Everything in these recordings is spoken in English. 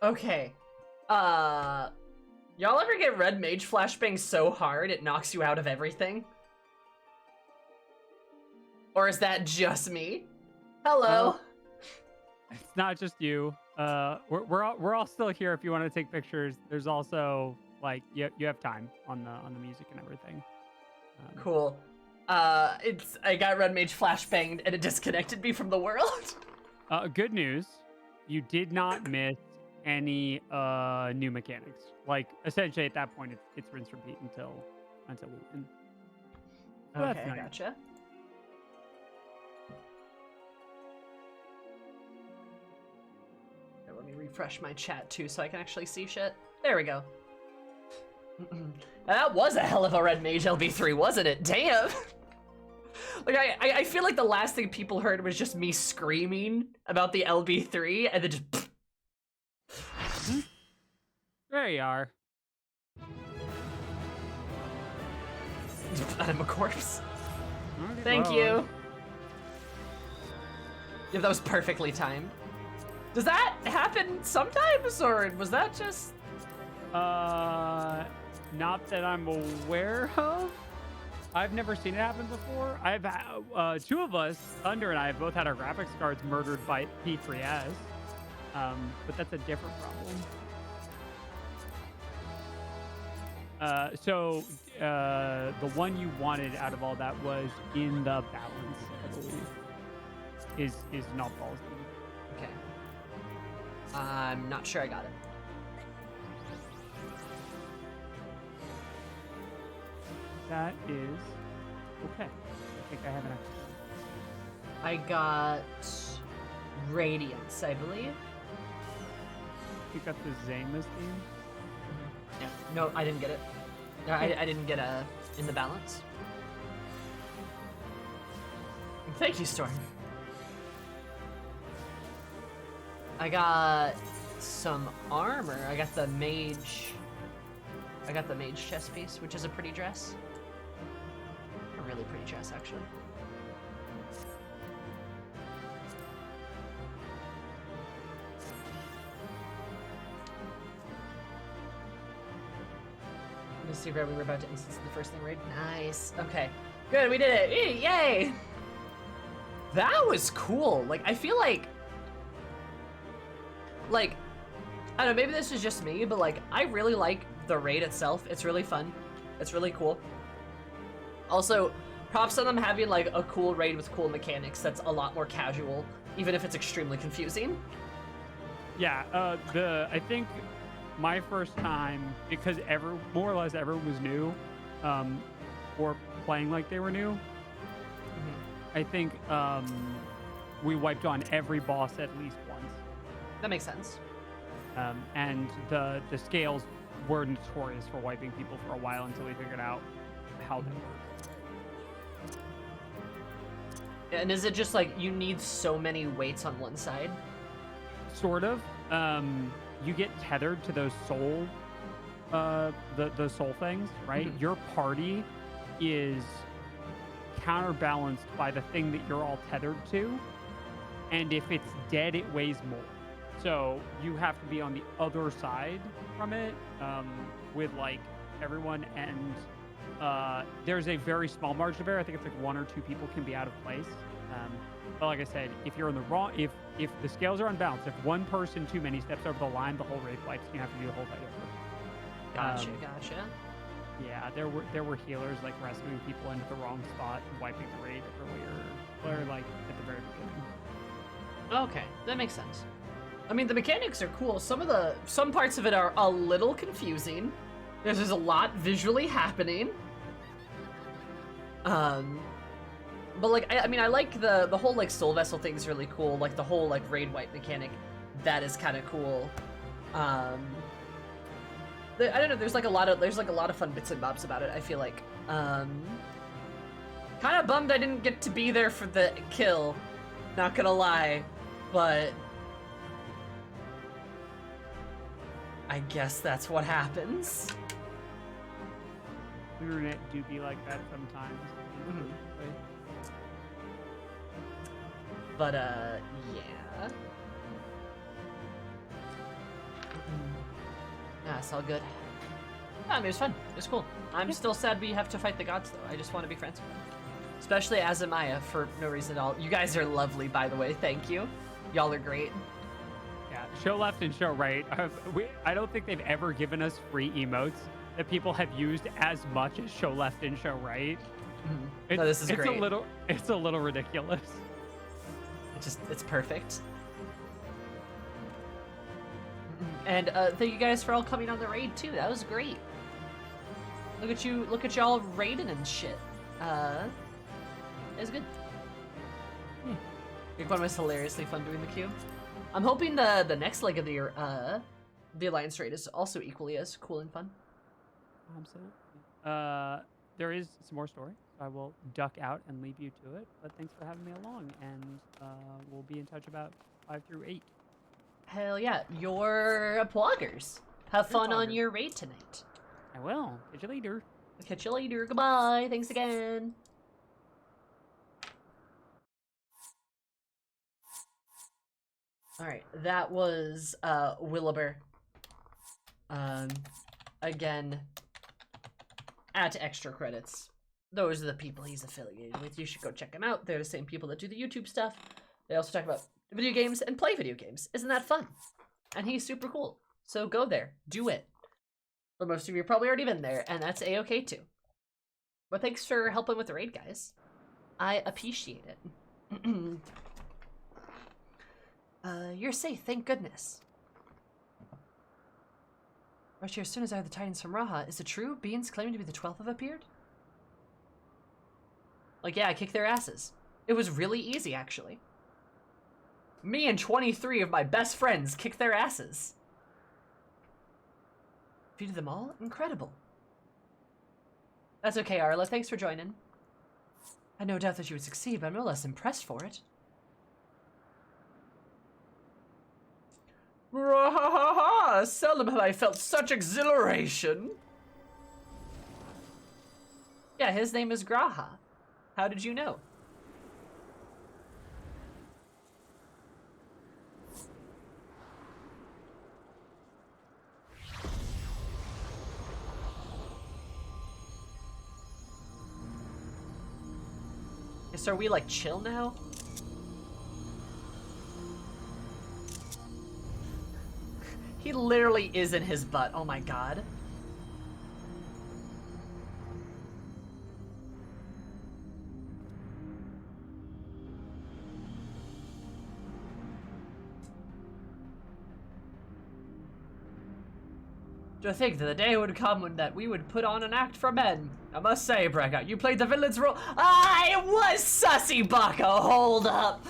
Okay. Y'all ever get red mage flashbang so hard it knocks you out of everything? Or is that just me? Hello. It's not just you. We're all still here if you want to take pictures. There's also like you have time on the music and everything. Cool. I got red mage flashbanged and it disconnected me from the world. Good news, you did not miss any new mechanics. Like essentially at that point it's rinse repeat until we win. Okay, nice. Gotcha. Okay, let me refresh my chat too so I can actually see shit. There we go. That was a hell of a red mage LB3, wasn't it? Damn. Like I feel like the last thing people heard was just me screaming about the LB3 and then just There you are. I'm a corpse. Okay, Thank you. Yeah, that was perfectly timed. Does that happen sometimes, or was that just... Not that I'm aware of. I've never seen it happen before. I've two of us, Thunder and I, have both had our graphics cards murdered by P3S. But that's a different problem. So the one you wanted out of all that was in the balance, I believe. Is not balls. Okay. I'm not sure I got it. That is okay. I think I have an extra. I got Radiance, I believe. You got the Zamas theme? Yeah. No, I didn't get it. No, I didn't get a in the balance. Thank you, Storm. I got some armor. I got the mage chest piece, which is a pretty dress. A really pretty dress, actually. The secret we were about to instance the first thing raid. Nice. Okay. Good, we did it. Yay! That was cool. Like, I feel like, I don't know, maybe this is just me, but like, I really like the raid itself. It's really fun. It's really cool. Also, props on them having like a cool raid with cool mechanics that's a lot more casual, even if it's extremely confusing. Yeah, I think my first time, because more or less everyone was new, or playing like they were new. Mm-hmm. I think we wiped on every boss at least once. That makes sense. And the scales were notorious for wiping people for a while until we figured out how that works. And is it just like you need so many weights on one side? Sort of. You get tethered to those soul, the soul things, right? Mm-hmm. Your party is counterbalanced by the thing that you're all tethered to, and if it's dead, it weighs more. So you have to be on the other side from it, with like everyone, and there's a very small margin of error. I think it's like 1 or 2 people can be out of place. But like I said, if you're in the wrong, if the scales are unbalanced, if one person too many steps over the line, the whole raid wipes. You have to do the whole fight over. Gotcha. Yeah, there were healers like rescuing people into the wrong spot and wiping the raid earlier, or like at the very beginning. Okay, that makes sense. I mean, the mechanics are cool. Some parts of it are a little confusing. There's a lot visually happening. But like, I mean, I like the whole like soul vessel thing is really cool. Like the whole like raid wipe mechanic, that is kind of cool. I don't know. There's like a lot of fun bits and bobs about it. I feel like. Kind of bummed I didn't get to be there for the kill. Not gonna lie, but I guess that's what happens. Internet do be like that sometimes. Mhm. But, yeah. Yeah, it's all good. Yeah, I mean, it was fun. It was cool. I'm still sad we have to fight the gods, though. I just want to be friends with them. Especially Azamaya, for no reason at all. You guys are lovely, by the way. Thank you. Y'all are great. Yeah, show left and show right. I don't think they've ever given us free emotes that people have used as much as show left and show right. No, this is great. It's a little ridiculous. It's perfect. And thank you guys for all coming on the raid too. That was great. Look at y'all raiding and shit. It was good. One was hilariously fun doing the cube. I'm hoping the next leg of the Alliance raid is also equally as cool and fun. Absolutely. There is some more story. So I will duck out and leave you to it. But thanks for having me along, and we'll be in touch about 5 through 8. Hell yeah, you're bloggers. Have fun on your raid tonight. I will. Catch you later. Catch you later. Goodbye. Thanks again. Alright, that was Williber. Again, at extra credits. Those are the people he's affiliated with. You should go check him out. They're the same people that do the YouTube stuff. They also talk about video games and play video games. Isn't that fun? And he's super cool. So go there. Do it. But most of you have probably already been there, and that's a-okay too. But thanks for helping with the raid, guys. I appreciate it. You're safe, thank goodness. Rushed here as soon as I heard the tidings from Raha. Is it true? Beings claiming to be the 12th have appeared? Like, yeah, I kicked their asses. It was really easy, actually. Me and 23 of my best friends kicked their asses. Defeated them all? Incredible. That's okay, Arla. Thanks for joining. I had no doubt that you would succeed, but I'm no less impressed for it. Rahaha! Seldom have I felt such exhilaration. Yeah, his name is Graha. How did you know? So are we like chill now? He literally is in his butt. Oh my god. To think that the day would come when that we would put on an act for men. I must say, Brecca, you played the villain's role. I was Sussy Baka. Hold up.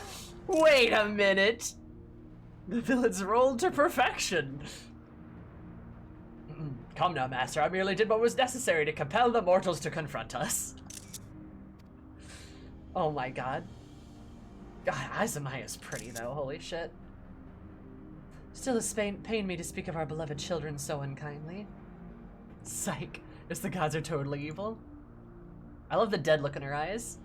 Wait a minute. The villain's role to perfection. Come now, Master. I merely did what was necessary to compel the mortals to confront us. Oh my god. God, Azamaya's pretty though. Holy shit. Still has pained me to speak of our beloved children so unkindly. Psych. Guess the gods are totally evil. I love the dead look in her eyes.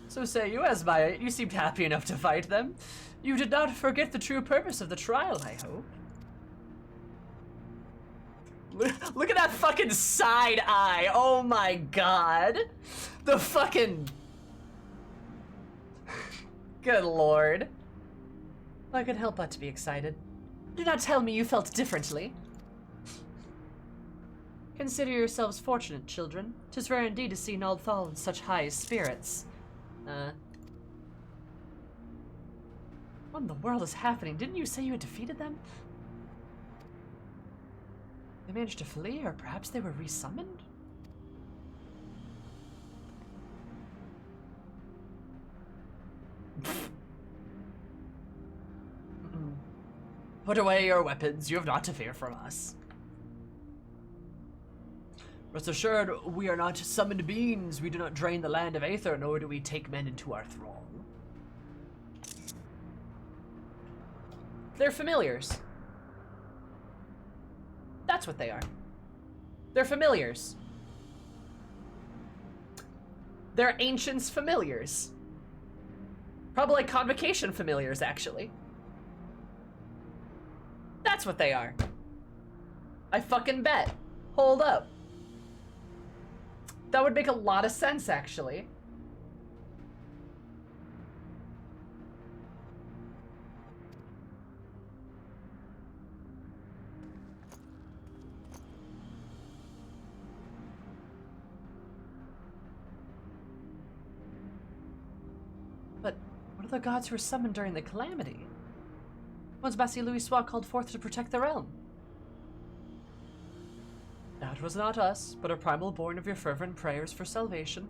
So say you, Azamaya, you seemed happy enough to fight them. You did not forget the true purpose of the trial, I hope. Look at that fucking side eye. Oh my god. The fucking... Good lord. I couldn't help but to be excited. Do not tell me you felt differently. Consider yourselves fortunate, children. 'Tis rare indeed to see Naldthal in such high spirits. What in the world is happening? Didn't you say you had defeated them? They managed to flee, or perhaps they were resummoned? Put away your weapons. You have not to fear from us. Rest assured, we are not summoned beings. We do not drain the land of Aether, nor do we take men into our thrall. They're familiars. That's what they are. They're familiars. They're ancients familiars. Probably like convocation familiars, actually. That's what they are. I fucking bet. Hold up. That would make a lot of sense, actually. But what are the gods who were summoned during the calamity? One's Bassi Louis called forth to protect the realm. That was not us, but a primal born of your fervent prayers for salvation.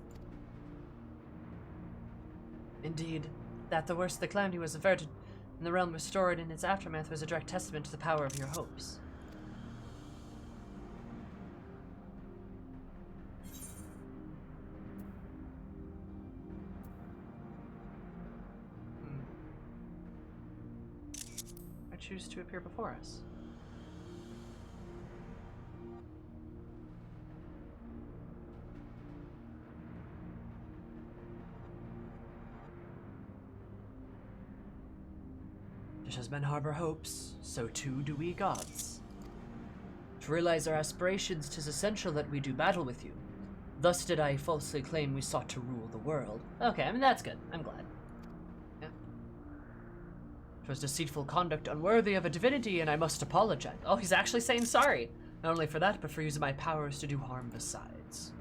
Indeed, that the worst of the calamity was averted and the realm restored in its aftermath was a direct testament to the power of your hopes. I choose to appear before us. Just as men harbor hopes, so too do we gods. To realize our aspirations, 'tis essential that we do battle with you. Thus did I falsely claim we sought to rule the world. Okay, I mean, that's good. I'm glad. Yeah. 'Twas deceitful conduct unworthy of a divinity, and I must apologize. Oh, he's actually saying sorry. Not only for that, but for using my powers to do harm besides.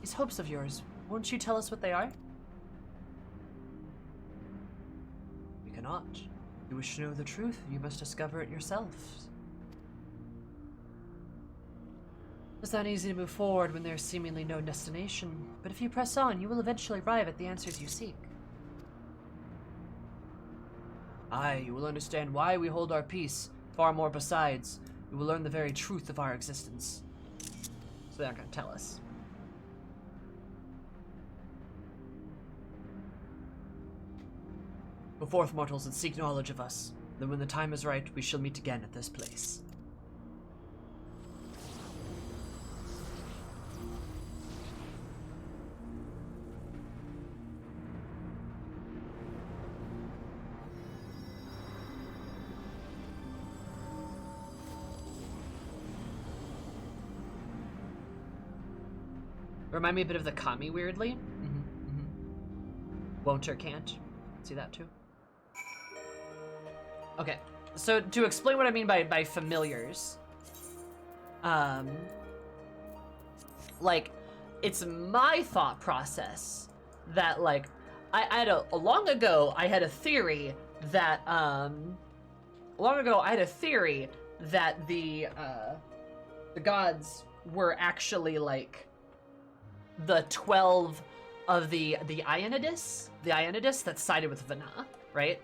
These hopes of yours, won't you tell us what they are? We cannot. If you wish to know the truth, you must discover it yourselves. It's not easy to move forward when there's seemingly no destination, but if you press on, you will eventually arrive at the answers you seek. Aye, you will understand why we hold our peace. Far more besides, you will learn the very truth of our existence. So they're not going to tell us. Go forth, mortals, and seek knowledge of us. Then when the time is right, we shall meet again at this place. Remind me a bit of the Kami, weirdly. Won't or can't. See that too? Okay, so to explain what I mean by familiars, like, it's my thought process that, like, I had long ago I had a theory that the gods were actually like the 12 of the Ionidus that sided with Vana, right?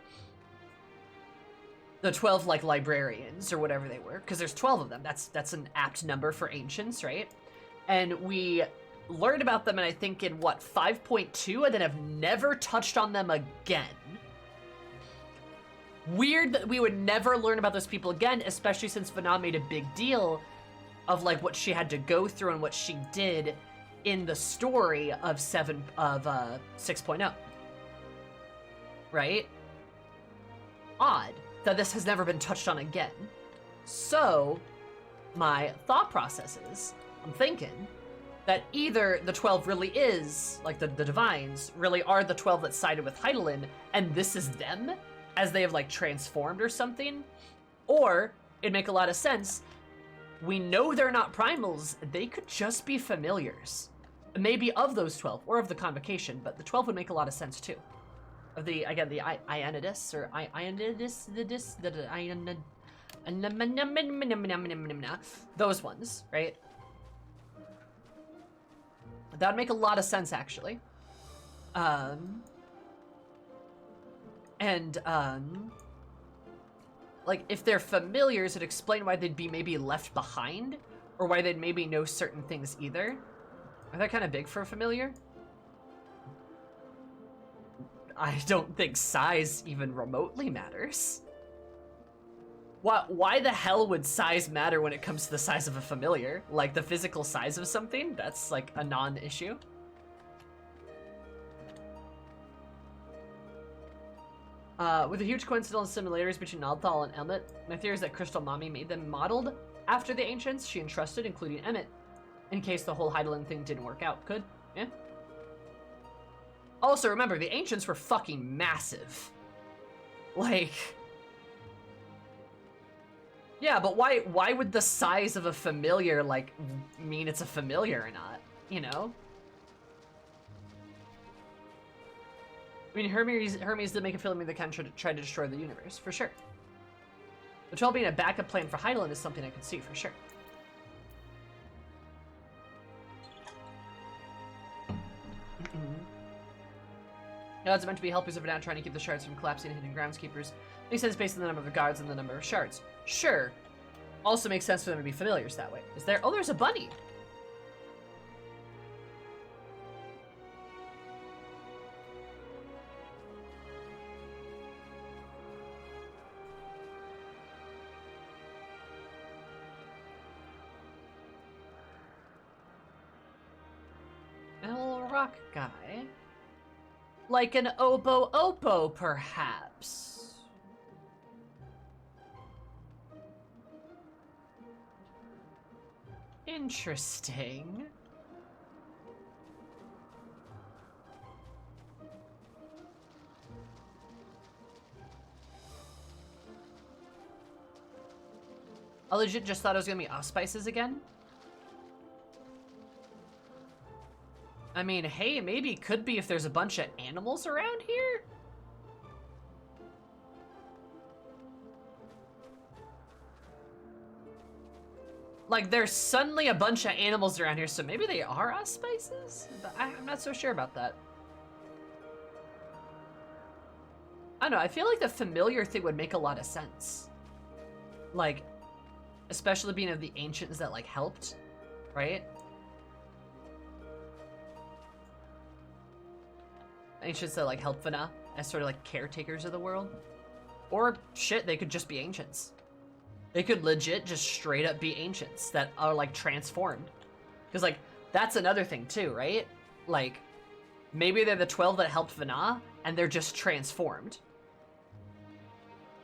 The 12 like librarians or whatever they were, because there's 12 of them. That's an apt number for ancients, right? And we learned about them, and I think in what 5.2, and then have never touched on them again. Weird that we would never learn about those people again, especially since Vana made a big deal of like what she had to go through and what she did in the story of 6.0. Right? Odd that this has never been touched on again. So, my thought process is, I'm thinking that either the 12 really is, like the divines, really are the 12 that sided with Hydaelyn, and this is them, as they have like transformed or something, or it'd make a lot of sense. We know they're not primals, they could just be familiars. Maybe of those 12, or of the convocation, but the 12 would make a lot of sense too. Of the, again, the Ionidus, or Ionidus, those ones, right? That would make a lot of sense, actually. Like, if they're familiars, it'd explain why they'd be maybe left behind, or why they'd maybe know certain things either. Are they kind of big for a familiar? I don't think size even remotely matters. Why the hell would size matter when it comes to the size of a familiar? Like, the physical size of something? That's, like, a non-issue. With a huge coincidental similarities between Nalthal and Emmet, my theory is that Crystal Mommy made them modeled after the ancients she entrusted, including Emmet, in case the whole Heidelin thing didn't work out. Could? Yeah. Also, remember, the ancients were fucking massive. Like... Yeah, but why would the size of a familiar, like, mean it's a familiar or not? You know? I mean, Hermes did make a film that can try to destroy the universe, for sure. The 12 being a backup plan for Heidelin is something I can see, for sure. Gods are meant to be helpers of Renat, trying to keep the shards from collapsing and hitting groundskeepers. Makes sense based on the number of the guards and the number of shards. Sure. Also makes sense for them to be familiars that way. Is there? Oh, there's a bunny. A little rock guy. Like an Opo, perhaps. Interesting. I legit just thought it was gonna be Spices again. I mean, hey, maybe it could be if there's a bunch of animals around here? Like, there's suddenly a bunch of animals around here, so maybe they are Spices? But I'm not so sure about that. I don't know, I feel like the familiar thing would make a lot of sense. Like, especially being of the ancients that, like, helped, right? Ancients that, like, help Vana as sort of, like, caretakers of the world. Or, shit, they could just be ancients. They could legit just straight up be ancients that are, like, transformed. Because, like, that's another thing, too, right? Like, maybe they're the 12 that helped Vana, and they're just transformed.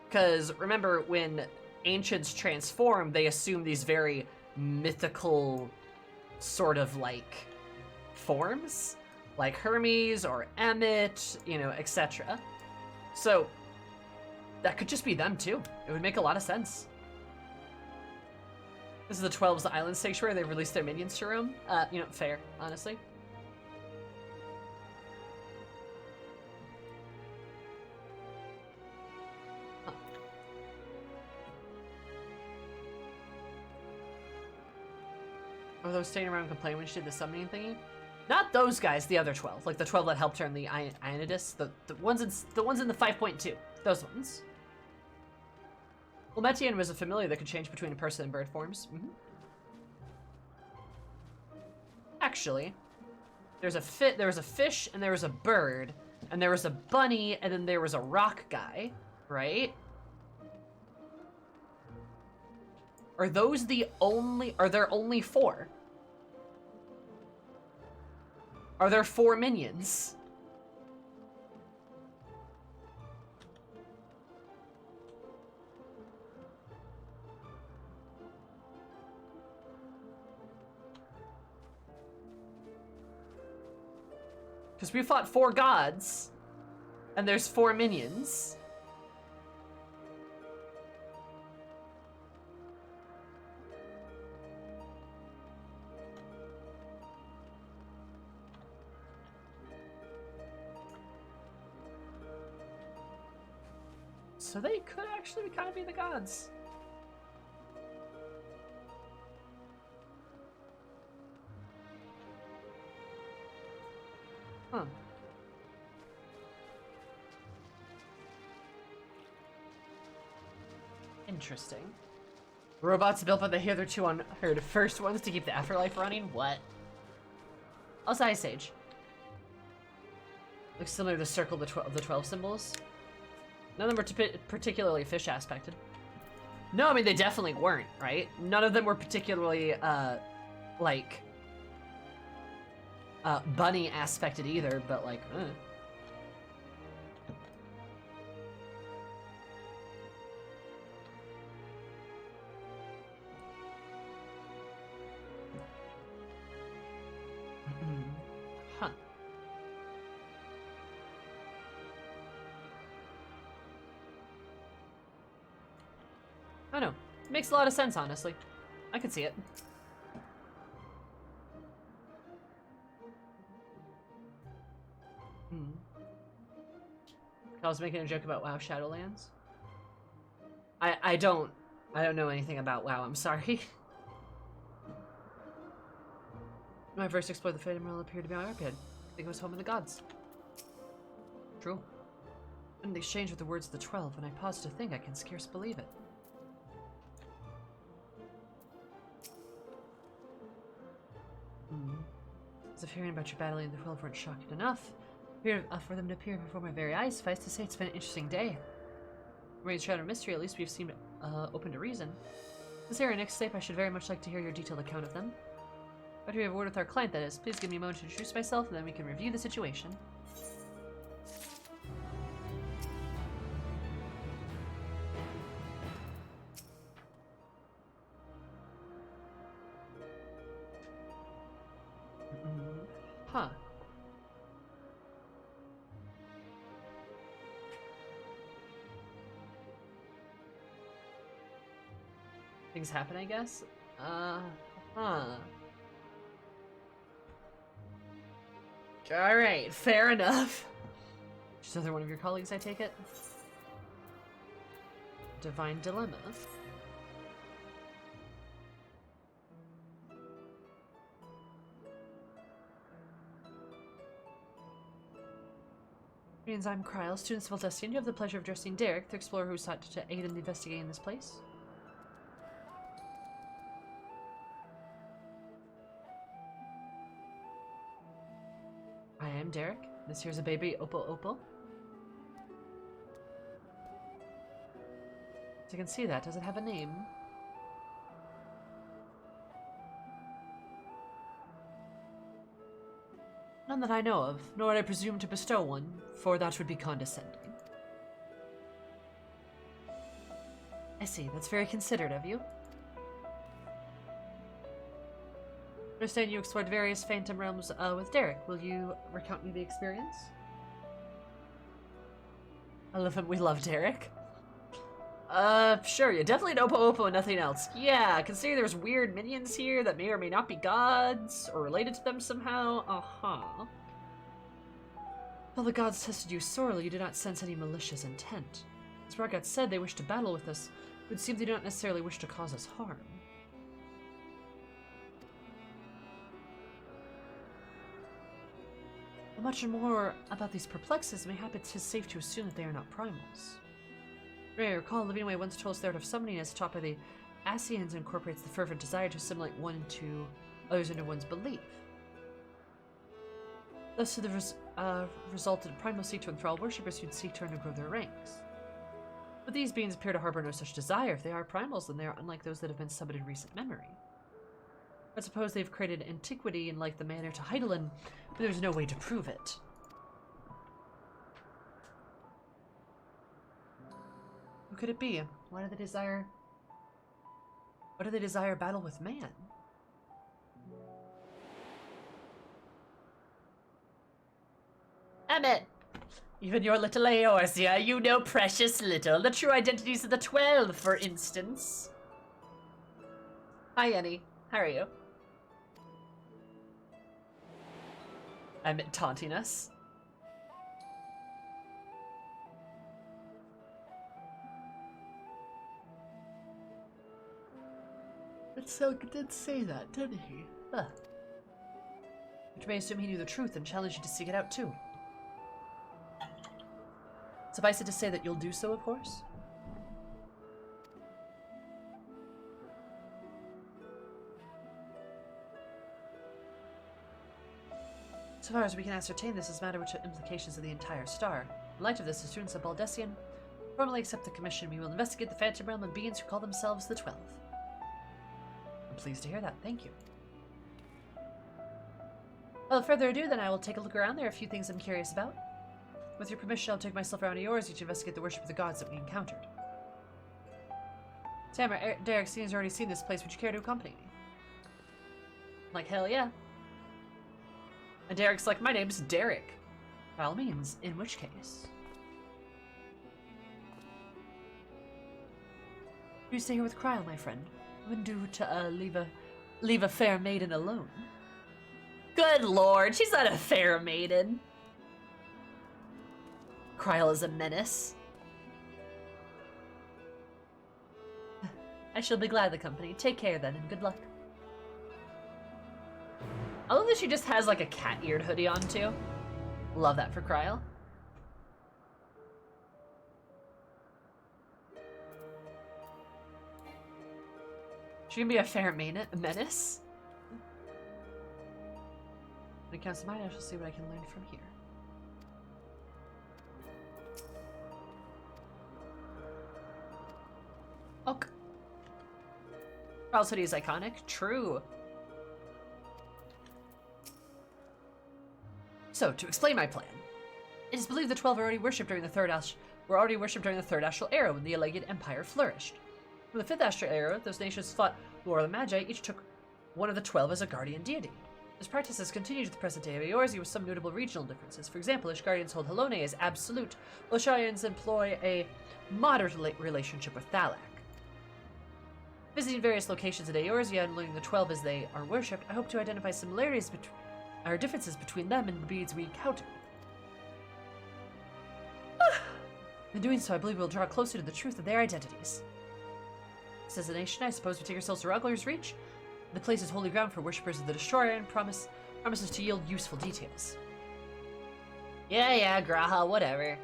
Because, remember, when ancients transform, they assume these very mythical sort of, like, forms. Like Hermes or Emmet, you know, etc. So, that could just be them, too. It would make a lot of sense. This is the 12's Island Sanctuary. They released their minions to roam. You know, fair, honestly. Huh. Are those staying around complaining when she did the summoning thingy? Not those guys, the other 12. Like the 12 that helped her in the Ionidus. The ones in the 5.2. Those ones. Well, Metian was a familiar that could change between a person and bird forms. Mm-hmm. Actually, there was a fish, and there was a bird, and there was a bunny, and then there was a rock guy, right? Are those the only? Are there only 4? Are there 4 minions? Because we fought 4 gods, and there's 4 minions. So they could actually kind of be the gods. Huh. Interesting. Robots built by the hitherto unheard first ones to keep the afterlife running? What? Also Ice Age. Looks similar to the circle of the 12 symbols. None of them were particularly fish aspected. No, I mean, they definitely weren't, right? None of them were particularly, like, bunny aspected either, but like, Huh. I know. It makes a lot of sense, honestly. I could see it. I was making a joke about WoW Shadowlands. I don't know anything about WoW, I'm sorry. When I first explored the Fate Emerald appeared to be my armpit. I think it was home of the gods. True. In exchange with the words of the 12, when I pause to think, I can scarce believe it. As if hearing about your battling in the 12 weren't shocking enough, for them to appear before my very eyes, suffice to say it's been an interesting day. Raised Shadow Mystery, at least we've seemed open to reason. This here our next step, I should very much like to hear your detailed account of them. After we have a word with our client, that is, please give me a moment to introduce myself, and then we can review the situation. Huh. Things happen, I guess? Alright, fair enough. Just another one of your colleagues, I take it? Divine Dilemma. Means I'm Kryl, student of Destiny. You have the pleasure of addressing Derek, the explorer who sought to aid in investigating this place. I am Derek. This here's a baby Opal Opal. As you can see that, does it have a name? None that I know of, nor would I presume to bestow one, for that would be condescending. I see, that's very considerate of you. I understand you explored various phantom realms with Derek. Will you recount me the experience? I love him. We love Derek. Sure, yeah, definitely an Oppo Oppo and nothing else. Yeah, consider there's weird minions here that may or may not be gods, or related to them somehow. Uh-huh. While the gods tested you sorely, you did not sense any malicious intent. As Ragat said, they wish to battle with us. It would seem they do not necessarily wish to cause us harm. Much more about these perplexes, mayhap it is safe to assume that they are not primals. I recall Living Away once told us the art of summoning as taught by the Asians incorporates the fervent desire to assimilate one into others into one's belief. Thus, to the resulted primal seek to enthrall worshippers who'd seek to undergrow their ranks. But these beings appear to harbor no such desire. If they are primals, then they are unlike those that have been summoned in recent memory. I suppose they've created antiquity in like the manner to Heidelin, but there's no way to prove it. Who could it be? Why do they desire battle with man? Emmett! Even your little Eorzea, you know precious little. The true identities of the 12, for instance. Hi, Annie. How are you? Emmett taunting us. But Selk did say that, didn't he? Huh. Which may assume he knew the truth and challenge you to seek it out too. Suffice it to say that you'll do so, of course? So far as we can ascertain, this is a matter which has implications of the entire star. In light of this, the students of Baldessian formally accept the commission. We will investigate the Phantom Realm and beings who call themselves the 12. I'm pleased to hear that. Thank you. Without further ado, then I will take a look around. There are a few things I'm curious about. With your permission, I'll take myself around to yours to investigate the worship of the gods that we encountered. Tamara, Derek seems already seen this place. Would you care to accompany me? I'm like, hell yeah. And Derek's like, my name's Derek. By all means, in which case. You stay here with Cryle, my friend. Wouldn't do to leave a fair maiden alone. Good lord, she's not a fair maiden. Cryle is a menace. I shall be glad of the company. Take care then, and good luck. I love that she just has like a cat-eared hoodie on too. Love that for Cryle. She can be a fair menace. When it comes to mine, I shall see what I can learn from here. Ok. Cryle's hoodie is iconic. True. So, to explain my plan, it is believed the 12 were already worshipped during the third astral era when the Alleged Empire flourished. From the fifth astral era, those nations fought War of the Magi, each took one of the 12 as a guardian deity. This practice has continued to the present day of Eorzea with some notable regional differences. For example, Ishgardians hold Halone as absolute, while Sharians employ a moderate relationship with Thalak. Visiting various locations in Eorzea and learning the 12 as they are worshipped, I hope to identify similarities or differences between them and the beings we encounter. In doing so, I believe we'll draw closer to the truth of their identities. As a nation, I suppose we take ourselves to Rogler's Reach. The place is holy ground for worshippers of the Destroyer and promises to yield useful details. Yeah, Graha, whatever.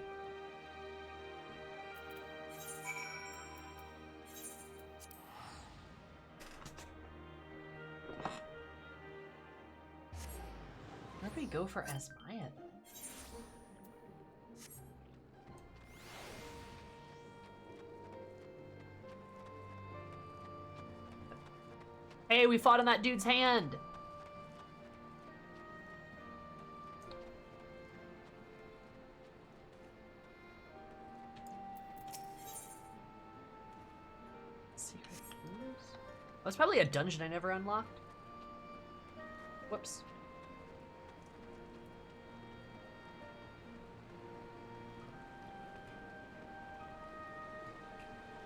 Where do we go for Asmaya? Hey, we fought on that dude's hand! Secret doors? Oh, it's probably a dungeon I never unlocked. Whoops.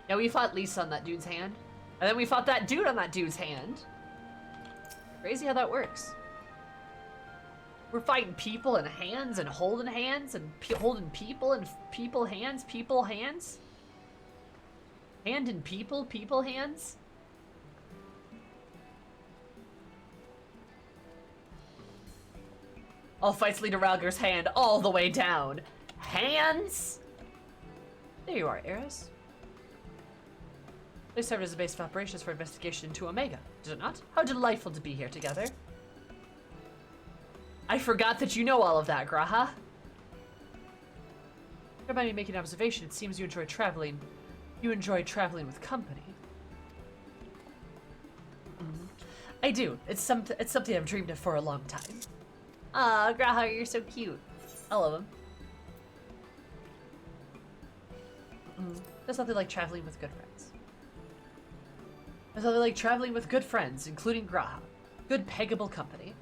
Yeah, we fought Lisa on that dude's hand. And then we fought that dude on that dude's hand. Crazy how that works. We're fighting people and hands and holding hands and holding people and people hands. Hand and people hands. All fights lead to Ralger's hand all the way down. Hands? There you are, Eris. They served as a base of operations for investigation into Omega, did it not? How delightful to be here together. I forgot that you know all of that, Graha. Don't mind me making an observation. It seems you enjoy traveling. You enjoy traveling with company. I do. It's something I've dreamed of for a long time. Ah, Graha, you're so cute. I love him. There's nothing like traveling with good friends. There's nothing like traveling with good friends, including Graha. Good peggable company.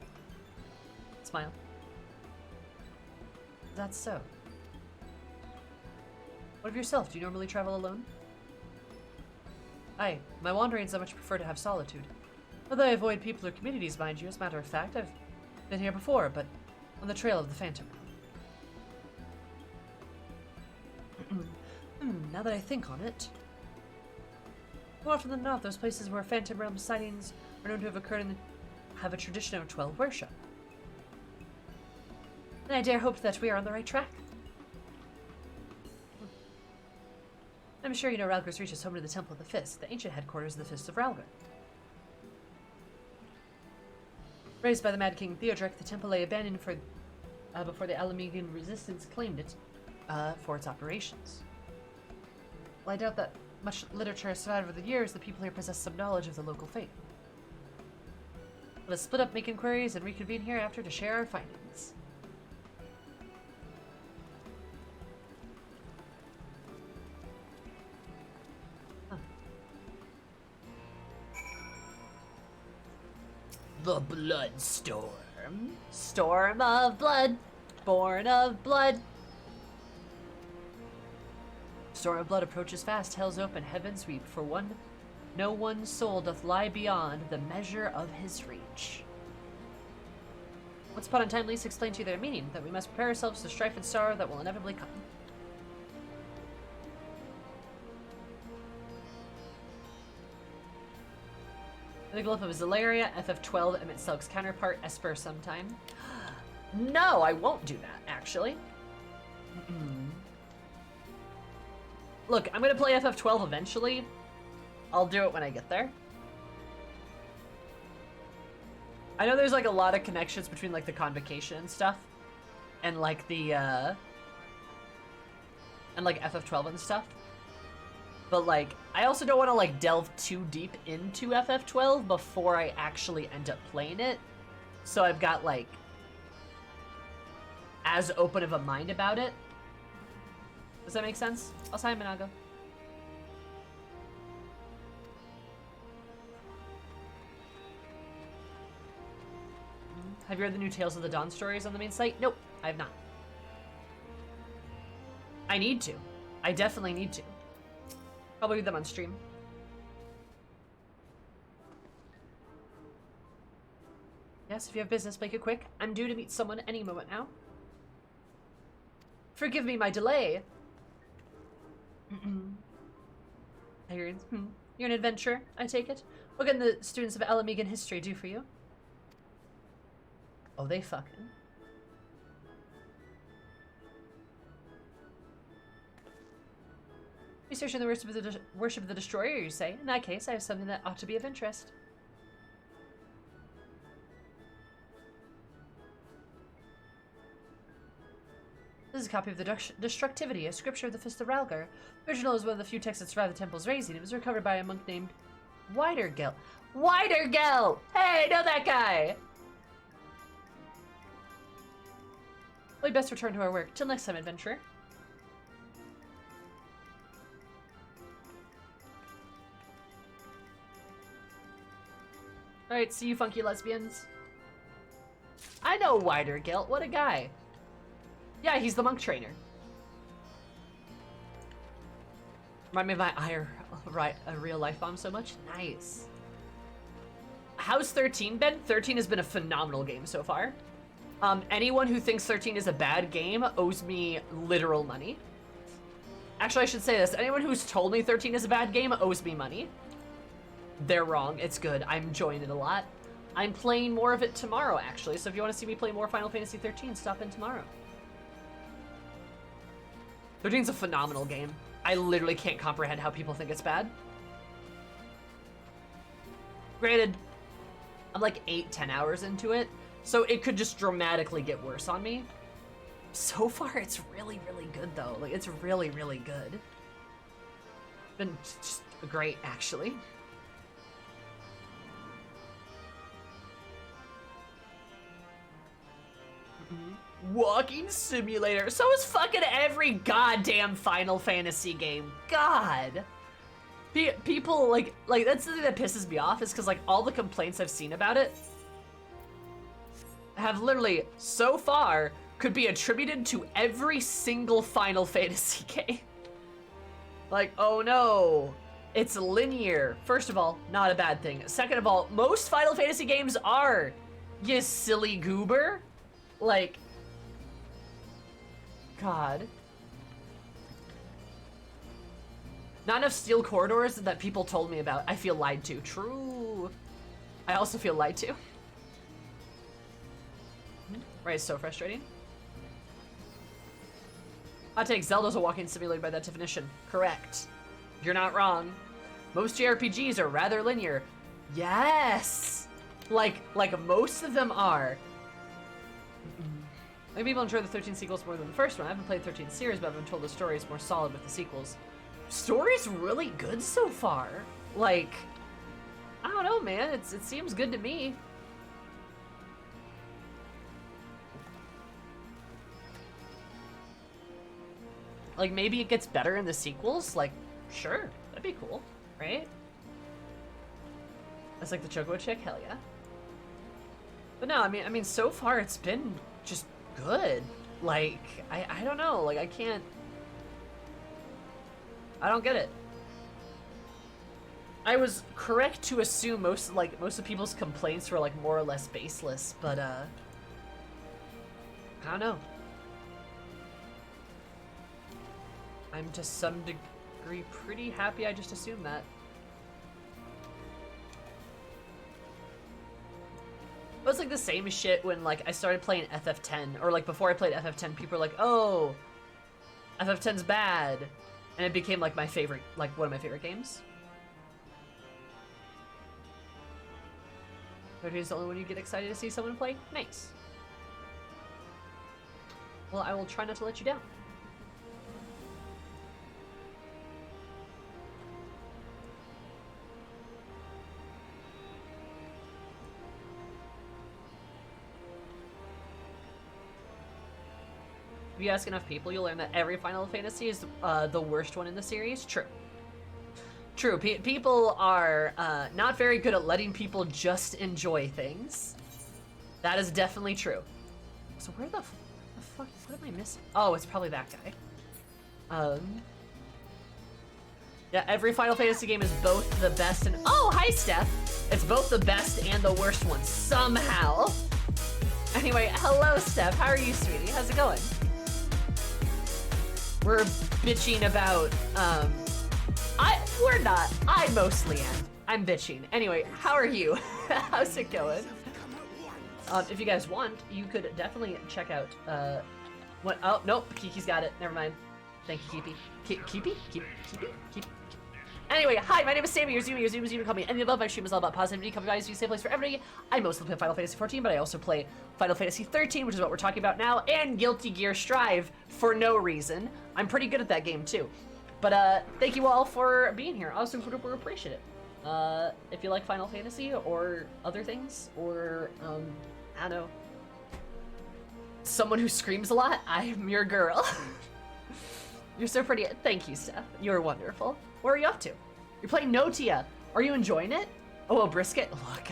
Smile. That's so. What of yourself? Do you normally travel alone? Aye, my wanderings I much prefer to have solitude. Although I avoid people or communities, mind you, as a matter of fact, I've been here before, but on the trail of the Phantom. Now that I think on it, more often than not, those places where Phantom Realm sightings are known to have occurred have a tradition of 12 worship. And I dare hope that we are on the right track. I'm sure you know Ralger's Reach is home to the Temple of the Fist, the ancient headquarters of the Fist of Ralger. Raised by the Mad King Theodoric, the temple lay abandoned for before the Alamegan resistance claimed it for its operations. Well, I doubt that much literature has survived over the years. The people here possess some knowledge of the local fate. Let us split up, make inquiries, and reconvene hereafter to share our findings. The Bloodstorm. Storm of blood, born of blood. Storm of blood approaches fast, hell's open, heavens weep, for no one soul doth lie beyond the measure of his reach. Once upon a time, Lise explained to you their meaning, that we must prepare ourselves to strife and sorrow that will inevitably come. The Glyph of Zelaria, FF12 emits Selk's counterpart, Esper sometime. No, I won't do that, actually. Look, I'm gonna play FF12 eventually. I'll do it when I get there. I know there's like a lot of connections between like the Convocation and stuff. And like the, and like FF12 and stuff. But like, I also don't want to like delve too deep into FF12 before I actually end up playing it. So I've got like as open of a mind about it. Does that make sense? I'll sign Minago. Have you read the new Tales of the Dawn stories on the main site? Nope, I have not. I need to. I definitely need to. Probably read them on stream. Yes, if you have business, make it quick. I'm due to meet someone any moment now. Forgive me my delay. You're an adventurer, I take it? What can the students of Alamegan history do for you? Oh, they fucking. Researching the worship of the Destroyer, you say? In that case, I have something that ought to be of interest. This is a copy of the Destructivity, a scripture of the Fist of Ralgar. The original is one of the few texts that survive the temple's razing. It was recovered by a monk named Widergel. Widergel! Hey, I know that guy! We'd best return to our work. Till next time, adventurer. Alright, see you funky lesbians. I know Widergel. What a guy. Yeah, he's the monk trainer. Remind me of my a real life bomb so much. Nice. How's 13 been? 13 has been a phenomenal game so far. Anyone who thinks 13 is a bad game owes me literal money. Actually, I should say this. Anyone who's told me 13 is a bad game owes me money. They're wrong. It's good. I'm enjoying it a lot. I'm playing more of it tomorrow, actually. So if you want to see me play more Final Fantasy 13, stop in tomorrow. 13's a phenomenal game. I literally can't comprehend how people think it's bad. Granted, I'm like 8-10 hours into it, so it could just dramatically get worse on me. So far, it's really, really good, though. Like, it's really, really good. Been just great, actually. Walking simulator. So is fucking every goddamn Final Fantasy game. God. People, like, that's the thing that pisses me off, is because, like, all the complaints I've seen about it have literally, so far, could be attributed to every single Final Fantasy game. Like, oh no, it's linear. First of all, not a bad thing. Second of all, most Final Fantasy games are, you silly goober. Like, God. Not enough steel corridors that people told me about. I feel lied to. True. I also feel lied to. Right, it's so frustrating. Hot take, Zelda's a walking simulator by that definition. Correct. You're not wrong. Most JRPGs are rather linear. Yes! Like most of them are. Maybe people enjoy the 13 sequels more than the first one. I haven't played 13 series, but I've been told the story is more solid with the sequels. Story's really good so far. Like, I don't know, man. It seems good to me. Like, maybe it gets better in the sequels? Like, sure. That'd be cool, right? That's like the Chocobo chick? Hell yeah. But no, I mean, so far it's been just good. Like, I don't know. Like, I don't get it. I was correct to assume most of people's complaints were like more or less baseless, but I don't know. I'm to some degree pretty happy I just assumed that. It was like the same shit when like I started playing FF10, or like before I played FF10, people were like, "Oh, FF10's bad," and it became like my favorite, like one of my favorite games. 13 is the only one you get excited to see someone play? Nice. Well, I will try not to let you down. If you ask enough people, you'll learn that every Final Fantasy is the worst one in the series. True. True. People are not very good at letting people just enjoy things. That is definitely true. So where the fuck? What am I missing? Oh, it's probably that guy. Yeah, every Final Fantasy game is both the best and... Oh, hi, Steph! It's both the best and the worst one, somehow. Anyway, hello, Steph. How are you, sweetie? How's it going? We're bitching about, we're not. I mostly am. I'm bitching. Anyway, how are you? How's it going? If you guys want, you could definitely check out, what, oh, nope, Kiki's got it. Never mind. Thank you, Kipi. Kipi? Anyway, hi, my name is Sammy, or Zumi, call me any above. My stream is all about positivity, coming values, safe place for everybody. I mostly play Final Fantasy 14, but I also play Final Fantasy 13, which is what we're talking about now, and Guilty Gear Strive for no reason. I'm pretty good at that game, too. But, thank you all for being here. I also super appreciate it. If you like Final Fantasy, or other things, or, I don't know, someone who screams a lot, I'm your girl. You're so pretty. Thank you, Steph. You're wonderful. Where are you up to? You're playing Notia. Are you enjoying it? Oh, well, Brisket. Look,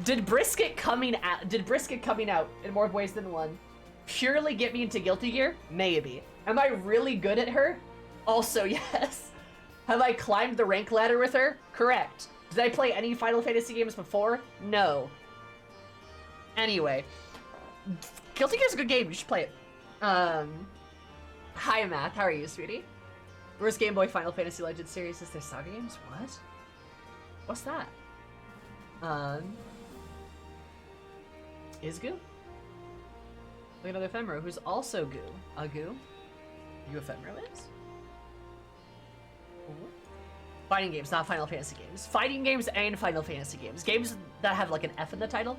Did Brisket coming out in more ways than one purely get me into Guilty Gear? Maybe. Am I really good at her? Also, yes. Have I climbed the rank ladder with her? Correct. Did I play any Final Fantasy games before? No. Anyway. Guilty Gear's a good game. You should play it. Hi, Matt. How are you, sweetie? Where's Game Boy Final Fantasy Legends series? Is there Saga games? What? What's that? Is Goo? Look at another Ephemeral who's also Goo. A Goo? You Ephemeral is? Ooh. Fighting games, not Final Fantasy games. Fighting games and Final Fantasy games. Games that have like an F in the title.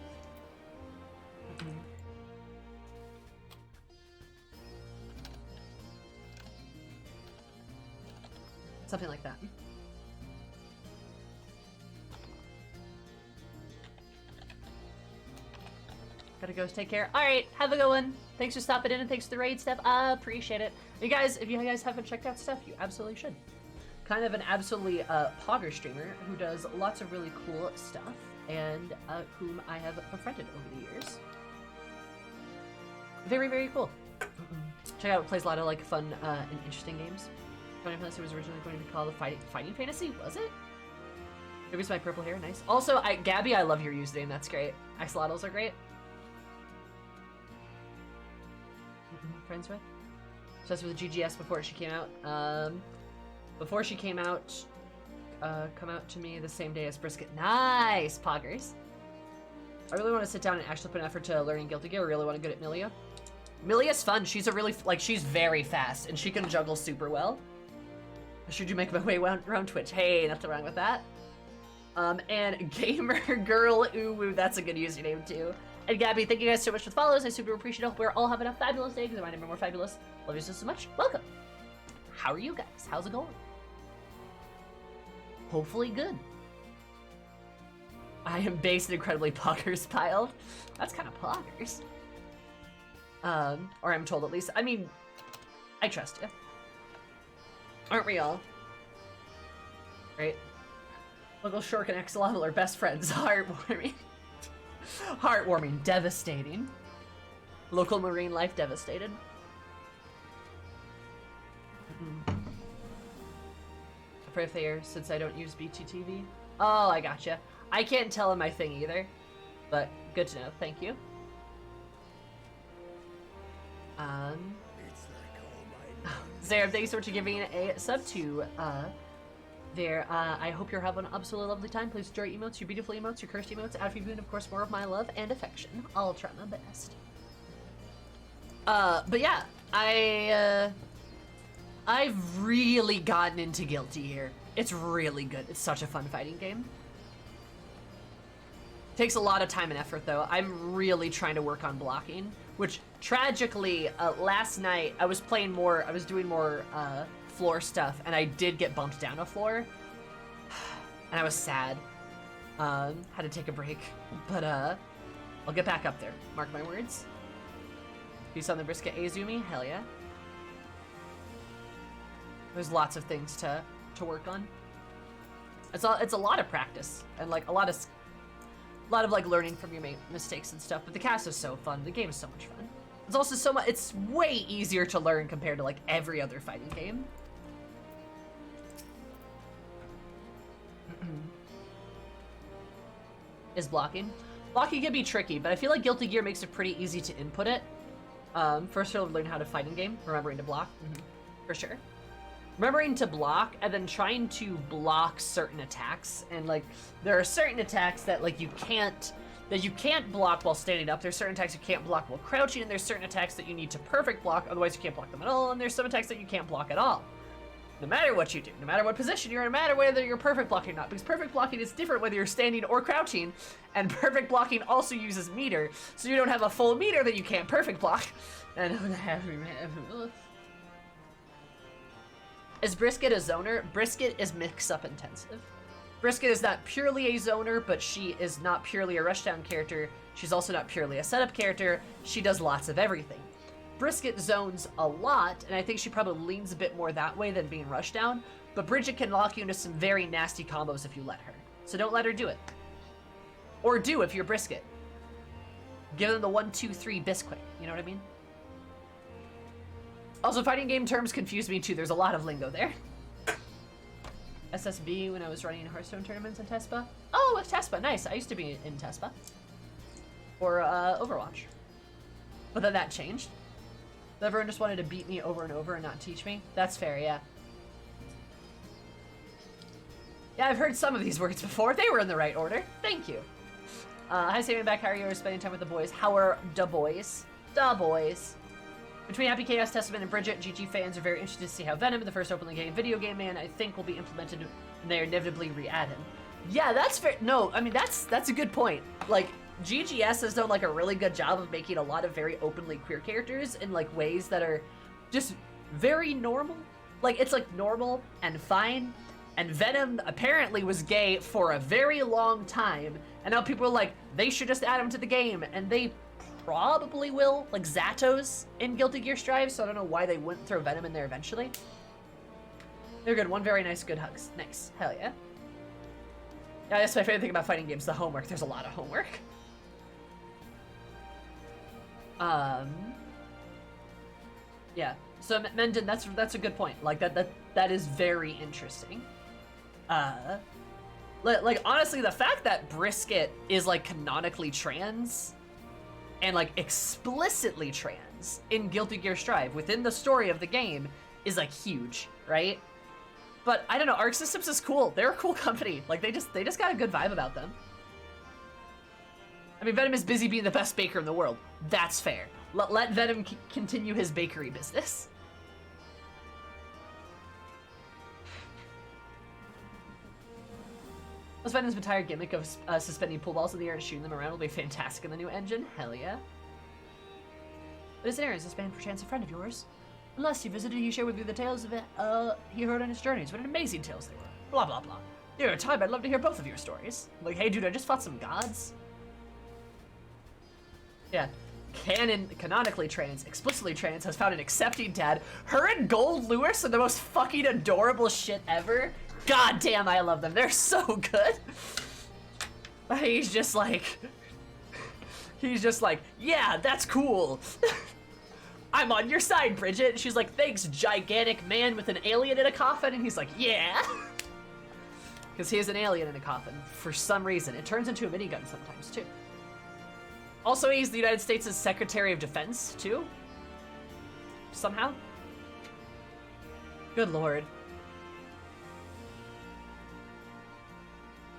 Something like that. Gotta go, take care. Alright, have a good one. Thanks for stopping in and thanks for the raid, Steph. I appreciate it. You guys, if you guys haven't checked out Steph, you absolutely should. Kind of an absolutely pogger streamer who does lots of really cool stuff and whom I have befriended over the years. Very, very cool. Check out, plays a lot of like fun and interesting games. Final Fantasy was originally going to be called Fighting Fantasy, was it? Maybe it's my purple hair, nice. Also, Gabby, I love your username, that's great. Axolotls are great. Friends with? So that's with the GGS before she came out. Before she came out, come out to me the same day as Brisket. Nice, poggers. I really want to sit down and actually put an effort to learning Guilty Gear. I really want to get at Milia. Milia's fun. She's she's very fast and she can juggle super well. Should you make my way around Twitch? Hey, nothing wrong with that. And Gamer Girl Uwu, that's a good username too. and Gabby, thank you guys so much for the follows. I super appreciate it. Hope we're all having a fabulous day because I might be more fabulous. Love you so much. Welcome. How are you guys? How's it going? Hopefully good. I am based and incredibly poggers piled. That's kind of poggers. Or I'm told at least. I mean, I trust you. Aren't we all? Right? Local Shork and Axolotl are best friends. Heartwarming. Heartwarming. Devastating. Local marine life devastated. I pray fair since I don't use BTTV. Oh, I gotcha. I can't tell in my thing either, but good to know. Thank you. Zara, thanks so much for giving a sub to there. I hope you're having an absolutely lovely time. Please enjoy your emotes, your beautiful emotes, your cursed emotes, out of you, and of course more of my love and affection. I'll try my best. But yeah, I've really gotten into Guilty here. It's really good. It's such a fun fighting game. Takes a lot of time and effort though. I'm really trying to work on blocking, which tragically, last night I was doing more floor stuff and I did get bumped down a floor and I was sad. Had to take a break, but I'll get back up there. Mark my words. Peace on the brisket, Azumi. Hell yeah. There's lots of things to work on. It's a lot of practice and like a lot of like learning from your mistakes and stuff. But the cast is so fun. The game is so much fun. It's also so much. It's way easier to learn compared to like every other fighting game. Is blocking can be tricky, but I feel like Guilty Gear makes it pretty easy to input it. First you'll learn how to fight in game, remembering to block, for sure. Remembering to block and then trying to block certain attacks, and like there are certain attacks that like you can't block while standing up. There's certain attacks you can't block while crouching, and there's certain attacks that you need to perfect block, otherwise you can't block them at all. And there's some attacks that you can't block at all, no matter what you do, no matter what position you're in, no matter whether you're perfect blocking or not, because perfect blocking is different whether you're standing or crouching, and perfect blocking also uses meter, so you don't have a full meter that you can't perfect block. And is Brisket a zoner? Brisket is mix-up intensive. Brisket is not purely a zoner, but she is not purely a rushdown character. She's also not purely a setup character. She does lots of everything. Brisket zones a lot, and I think she probably leans a bit more that way than being rushdown, but Bridget can lock you into some very nasty combos if you let her. So don't let her do it. Or do if you're Brisket. Give them the 1, 2, 3 Bisquick, you know what I mean? Also, fighting game terms confuse me too. There's a lot of lingo there. SSB when I was running Hearthstone tournaments in Tespa. Oh, with Tespa, nice. I used to be in Tespa. Or Overwatch. But then that changed. Everyone just wanted to beat me over and over and not teach me. That's fair, yeah. Yeah, I've heard some of these words before. They were in the right order. Thank you. Hi, Sammy back. How are you? Spending time with the boys. How are da boys? Da boys. Between Happy Chaos, Testament, and Bridget, GG fans are very interested to see how Venom, the first openly gay video game man, I think will be implemented and they inevitably re-add him. Yeah, that's fair. No, I mean, that's a good point. Like, GGS has done like a really good job of making a lot of very openly queer characters in like ways that are just very normal. Like, it's like normal and fine. And Venom apparently was gay for a very long time. And now people are like, they should just add him to the game. And they probably will, like Zatos in Guilty Gear Strive, so I don't know why they wouldn't throw Venom in there eventually. They're good. One very nice, good hugs. Nice. Hell yeah. Yeah, that's my favorite thing about fighting games, the homework. There's a lot of homework. Yeah. So Mendon, that's a good point. Like that is very interesting. Like honestly, the fact that Brisket is like canonically trans and like explicitly trans in Guilty Gear Strive within the story of the game is like huge, right? But I don't know, Arc Systems is cool. They're a cool company. Like they just got a good vibe about them. I mean, Venom is busy being the best baker in the world. That's fair. Let Venom continue his bakery business. Let's find this entire gimmick of suspending pool balls in the air and shooting them around will be fantastic in the new engine. Hell yeah. But his errand is this band perchance a friend of yours? Unless he visited, he shared with you the tales of it, he heard on his journeys. What an amazing tales they were. Blah, blah, blah. There are time I'd love to hear both of your stories. Like, hey dude, I just fought some gods. Yeah. Canonically trans, explicitly trans, has found an accepting dad. Her and Gold Lewis are the most fucking adorable shit ever. God damn, I love them. They're so good. He's just like, yeah, that's cool. I'm on your side, Bridget. And she's like, thanks, gigantic man with an alien in a coffin. And he's like, yeah. Because he is an alien in a coffin for some reason. It turns into a minigun sometimes, too. Also, he's the United States' Secretary of Defense, too. Somehow. Good lord.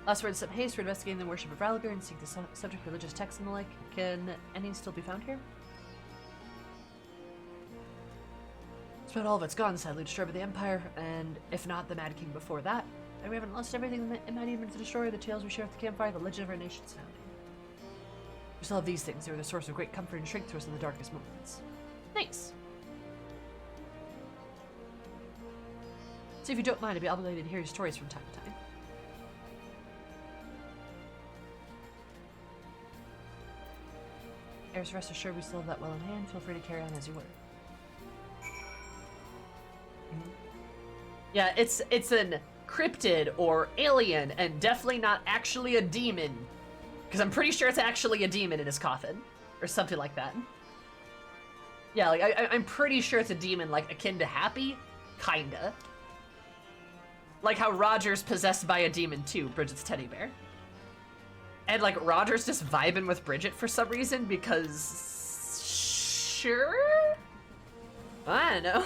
Last word in some haste, we're investigating the worship of Ralgar and seek the subject of religious texts and the like. Can any still be found here? Despite all of it's gone, sadly destroyed by the Empire, and if not, the Mad King before that. And we haven't lost everything that it might even to destroy, the tales we share with the campfire, the legend of our nation's founding. We still have these things, they're the source of great comfort and strength to us in the darkest moments. Thanks! So if you don't mind, I'd be obligated to hear your stories from time to time. Eris, rest assured we still have that well in hand. Feel free to carry on as you were. Yeah, it's an cryptid or alien, and definitely not actually a demon. Because I'm pretty sure it's actually a demon in his coffin. Or something like that. Yeah, like, I'm pretty sure it's a demon, like, akin to Happy. Kinda. Like how Roger's possessed by a demon too, Bridget's teddy bear. And, like, Roger's just vibing with Bridget for some reason because... Sure? I don't know.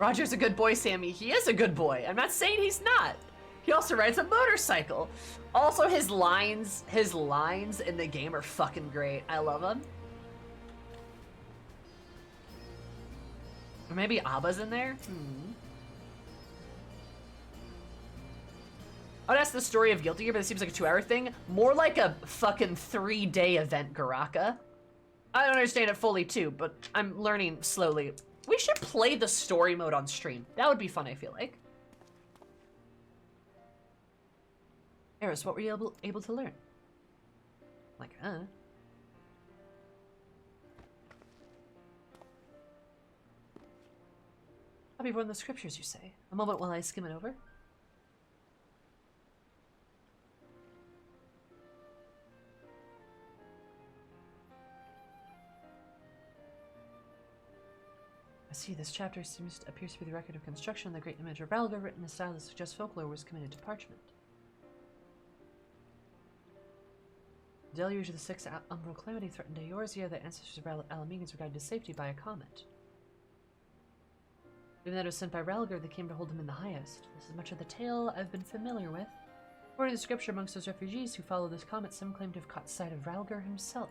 Roger's a good boy, Sammy. He is a good boy. I'm not saying he's not. He also rides a motorcycle. Also, his lines in the game are fucking great. I love them. Or maybe Abba's in there? I would ask the story of Guilty Gear, but it seems like a 2-hour thing. More like a fucking 3-day event, Garaka. I don't understand it fully too, but I'm learning slowly. We should play the story mode on stream. That would be fun, I feel like. Eris, what were you able to learn? Like, I'll be one of the scriptures, you say. A moment while I skim it over. I see, this chapter appears to be the record of construction of the great image of Ralgar, written in a style that suggests folklore was committed to parchment. The deluge of the sixth umbral calamity threatened Eorzea, the ancestors of Alamegans were guided to safety by a comet. Even that it was sent by Ralgar, they came to hold him in the highest. This is much of the tale I've been familiar with. According to the scripture, amongst those refugees who followed this comet, some claim to have caught sight of Ralgar himself.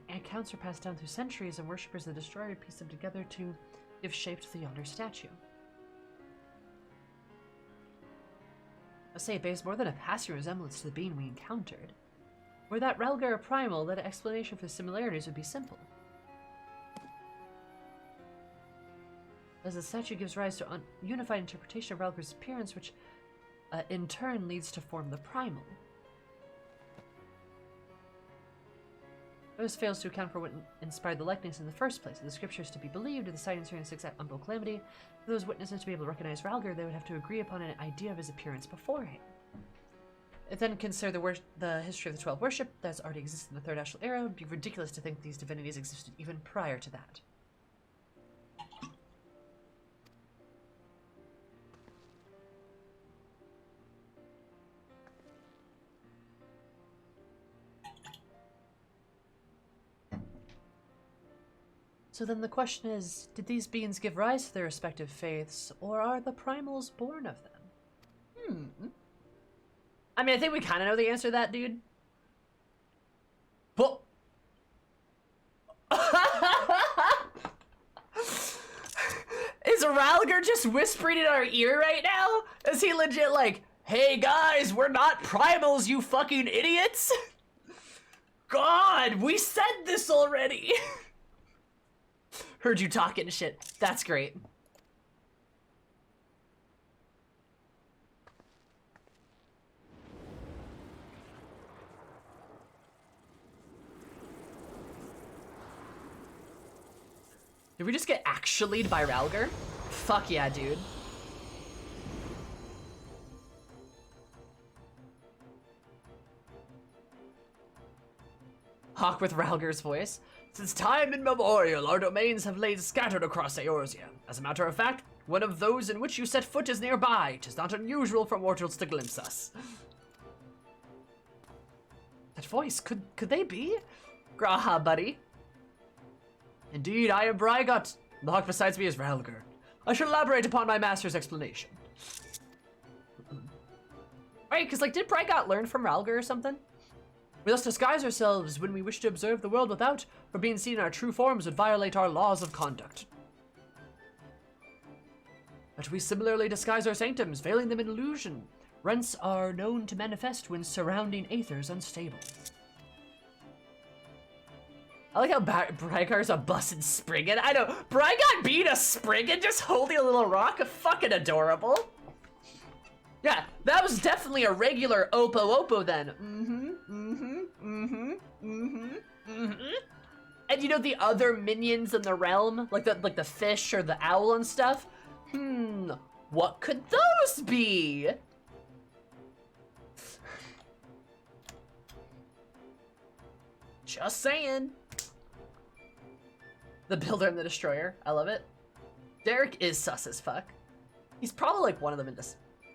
Accounts are passed down through centuries, and worshippers of the Destroyer piece them together to give shape to the yonder statue. I say it bears more than a passing resemblance to the being we encountered. Were that Ralgar a primal, then an explanation for the similarities would be simple. As the statue gives rise to a unified interpretation of Ralgar's appearance, which in turn leads to form the primal. This fails to account for what inspired the likeness in the first place. If the scriptures to be believed, or the sightings during the sixth umbral calamity, for those witnesses to be able to recognize Ralgar, they would have to agree upon an idea of his appearance beforehand. If then consider the history of the 12 worship that's already existed in the Third Ashral era, it would be ridiculous to think these divinities existed even prior to that. So then the question is, did these beings give rise to their respective faiths, or are the primals born of them? I mean, I think we kind of know the answer to that, dude. But Is Ralger just whispering in our ear right now? Is he legit like, hey guys, we're not primals, you fucking idiots? God, we said this already. Heard you talking shit. That's great. Did we just get actually'd by Ralger? Fuck yeah, dude. Hawk with Ralger's voice. Since time immemorial, our domains have lain scattered across Eorzea. As a matter of fact, one of those in which you set foot is nearby. 'Tis not unusual for mortals to glimpse us. That voice, could they be? Graha, buddy. Indeed, I am Brygot. The hawk beside me is Ralger. I shall elaborate upon my master's explanation. Right, because, like, did Brygot learn from Ralger or something? We thus disguise ourselves when we wish to observe the world without, for being seen in our true forms would violate our laws of conduct. But we similarly disguise our sanctums, veiling them in illusion. Rents are known to manifest when surrounding aethers unstable. I like how Brygar's a bussin' Spriggan. I know, Brygot being a Spriggan, just holding a little rock, fucking adorable. Yeah, that was definitely a regular Oppo then. And you know the other minions in the realm, like the fish or the owl and stuff? What could those be? Just saying. The Builder and the Destroyer, I love it. Derek is sus as fuck. He's probably like one of them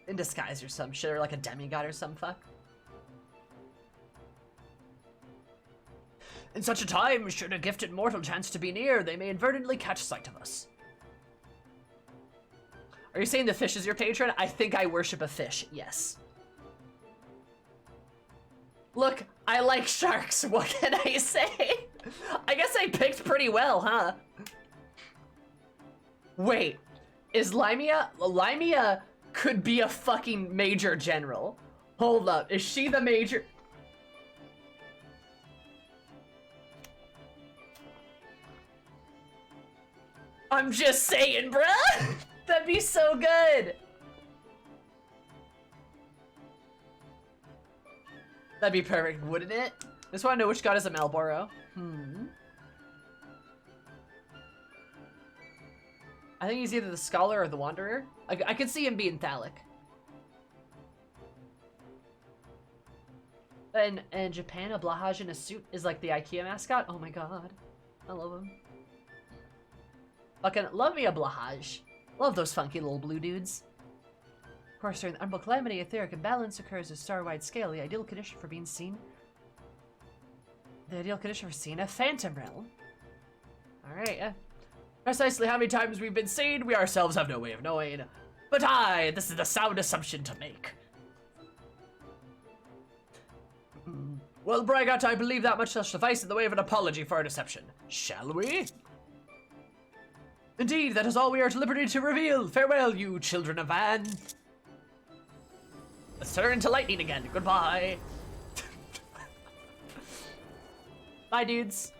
in disguise or some shit, or like a demigod or some fuck. In such a time, should a gifted mortal chance to be near, they may inadvertently catch sight of us. Are you saying the fish is your patron? I think I worship a fish, yes. Look, I like sharks, what can I say? I guess I picked pretty well, huh? Wait, is Limea? Limea could be a fucking major general. Hold up, is she the major? I'm just saying, bruh. That'd be so good. That'd be perfect, wouldn't it? Just want to know which god is a Malboro. I think he's either the Scholar or the Wanderer. I could see him being Thalic. And in Japan, a Blahaj in a suit is like the IKEA mascot. Oh my god. I love him. Fucking love me a Blahaj. Love those funky little blue dudes. Of course, during the Umbral Calamity, etheric imbalance occurs at star-wide scale. The ideal condition for being seen. The ideal condition for seeing a phantom realm. Alright, yeah. Precisely how many times we've been seen, we ourselves have no way of knowing. But this is the sound assumption to make. Well, Brygot, I believe that much shall suffice in the way of an apology for our deception. Shall we? Indeed, that is all we are at liberty to reveal. Farewell, you children of Van. Let's turn to lightning again. Goodbye. Bye, dudes.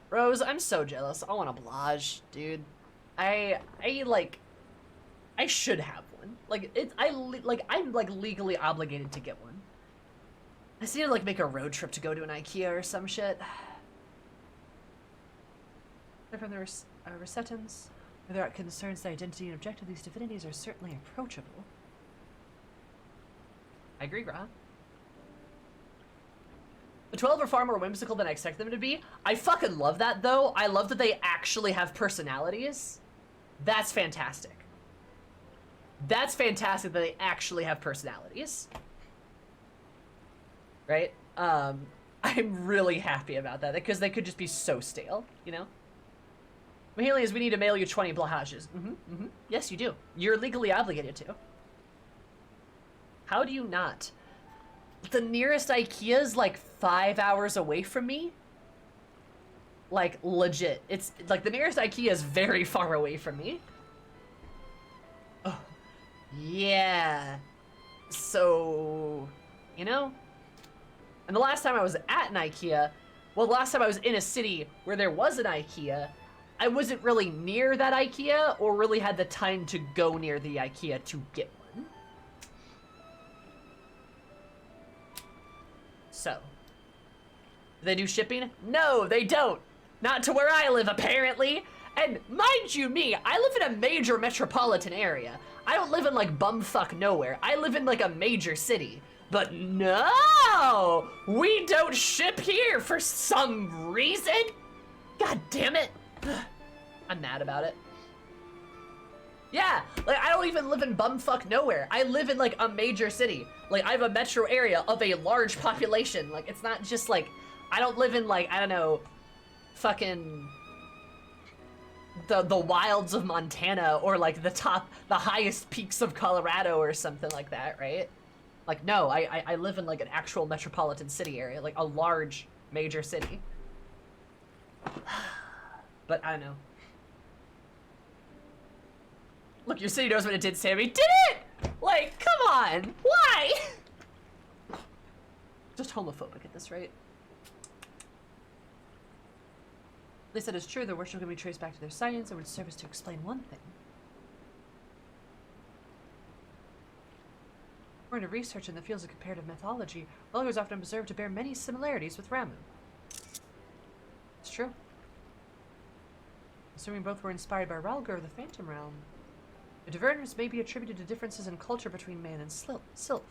Rose, I'm so jealous. I want a Blahaj, dude. I should have one. Like I'm like legally obligated to get one. I just need to like make a road trip to go to an IKEA or some shit. They're from the Resetans. Whether it concerns the identity and objective, these divinities are certainly approachable. I agree, Gra. The 12 are far more whimsical than I expect them to be. I fucking love that, though. I love that they actually have personalities. That's fantastic. That's fantastic that they actually have personalities. Right? I'm really happy about that, because they could just be so stale, you know? Mahelians, we need to mail you 20 blahages. Yes, you do. You're legally obligated to. How do you not? The nearest IKEA is like 5 hours away from me. Like, legit. It's, like, the nearest IKEA is very far away from me. Oh, yeah. So, you know? And the last time I was at an IKEA, well, the last time I was in a city where there was an IKEA, I wasn't really near that IKEA or really had the time to go near the IKEA to get one. So, do they do shipping? No, they don't. Not to where I live, apparently. And mind you me, I live in a major metropolitan area. I don't live in like bumfuck nowhere. I live in like a major city. But no, we don't ship here for some reason. God damn it. I'm mad about it. Yeah, like I don't even live in bumfuck nowhere. I live in like a major city. Like I have a metro area of a large population. Like it's not just like, I don't live in like, I don't know, fucking the wilds of Montana or like the highest peaks of Colorado or something like that, right? Like no, I live in like an actual metropolitan city area, like a large major city. But I don't know. Look, your city knows what it did, Sammy. Did it? Like, come on. Why? Just homophobic at this rate. They said it's true, their worship can be traced back to their science and would serve us to explain one thing. According to research in the fields of comparative mythology, Vulgar is often observed to bear many similarities with Ramu. It's true. Assuming both were inspired by Ralgar of the Phantom Realm, the divergence may be attributed to differences in culture between man and Sylph. So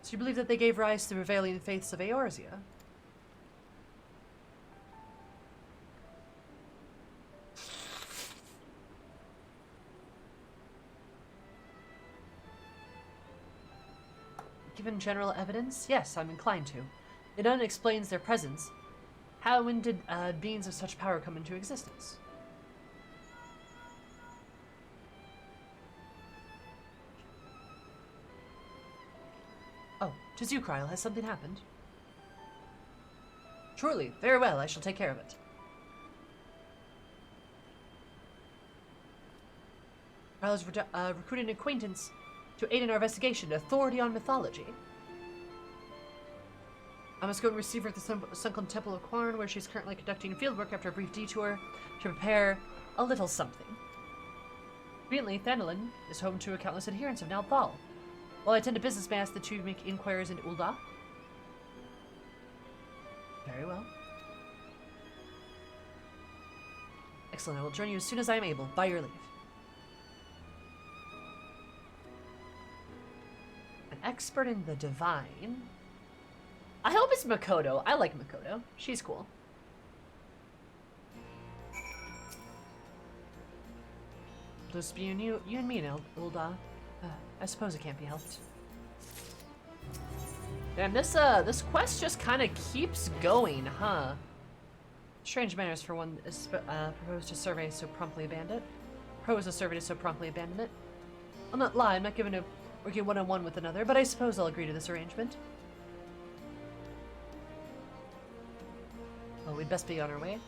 you believe that they gave rise to the prevailing faiths of Eorzea? Given general evidence, yes, I'm inclined to. It unexplains their presence. How and when did beings of such power come into existence? Oh, 'tis you, Kryl. Has something happened? Truly, very well, I shall take care of it. Kryl is recruiting an acquaintance to aid in our investigation, authority on mythology. I must go and receive her at the sunken Temple of Quarn, where she's currently conducting fieldwork after a brief detour to prepare a little something. Conveniently, Thanelin is home to a countless adherents of Nalthal. While I attend to business, may I ask the two to make inquiries into Ul'dah? Very well. Excellent, I will join you as soon as I am able, by your leave. An expert in the divine. I hope it's Makoto. I like Makoto. She's cool. Just be you and me now, Ul'dah. I suppose it can't be helped. Damn, this quest just kind of keeps going, huh? Strange manners for one proposed a survey so promptly abandoned it. Propose a survey to so promptly abandon it. I'll not lie, I'm not given to working one-on-one with another, but I suppose I'll agree to this arrangement. Well, we'd best be on our way.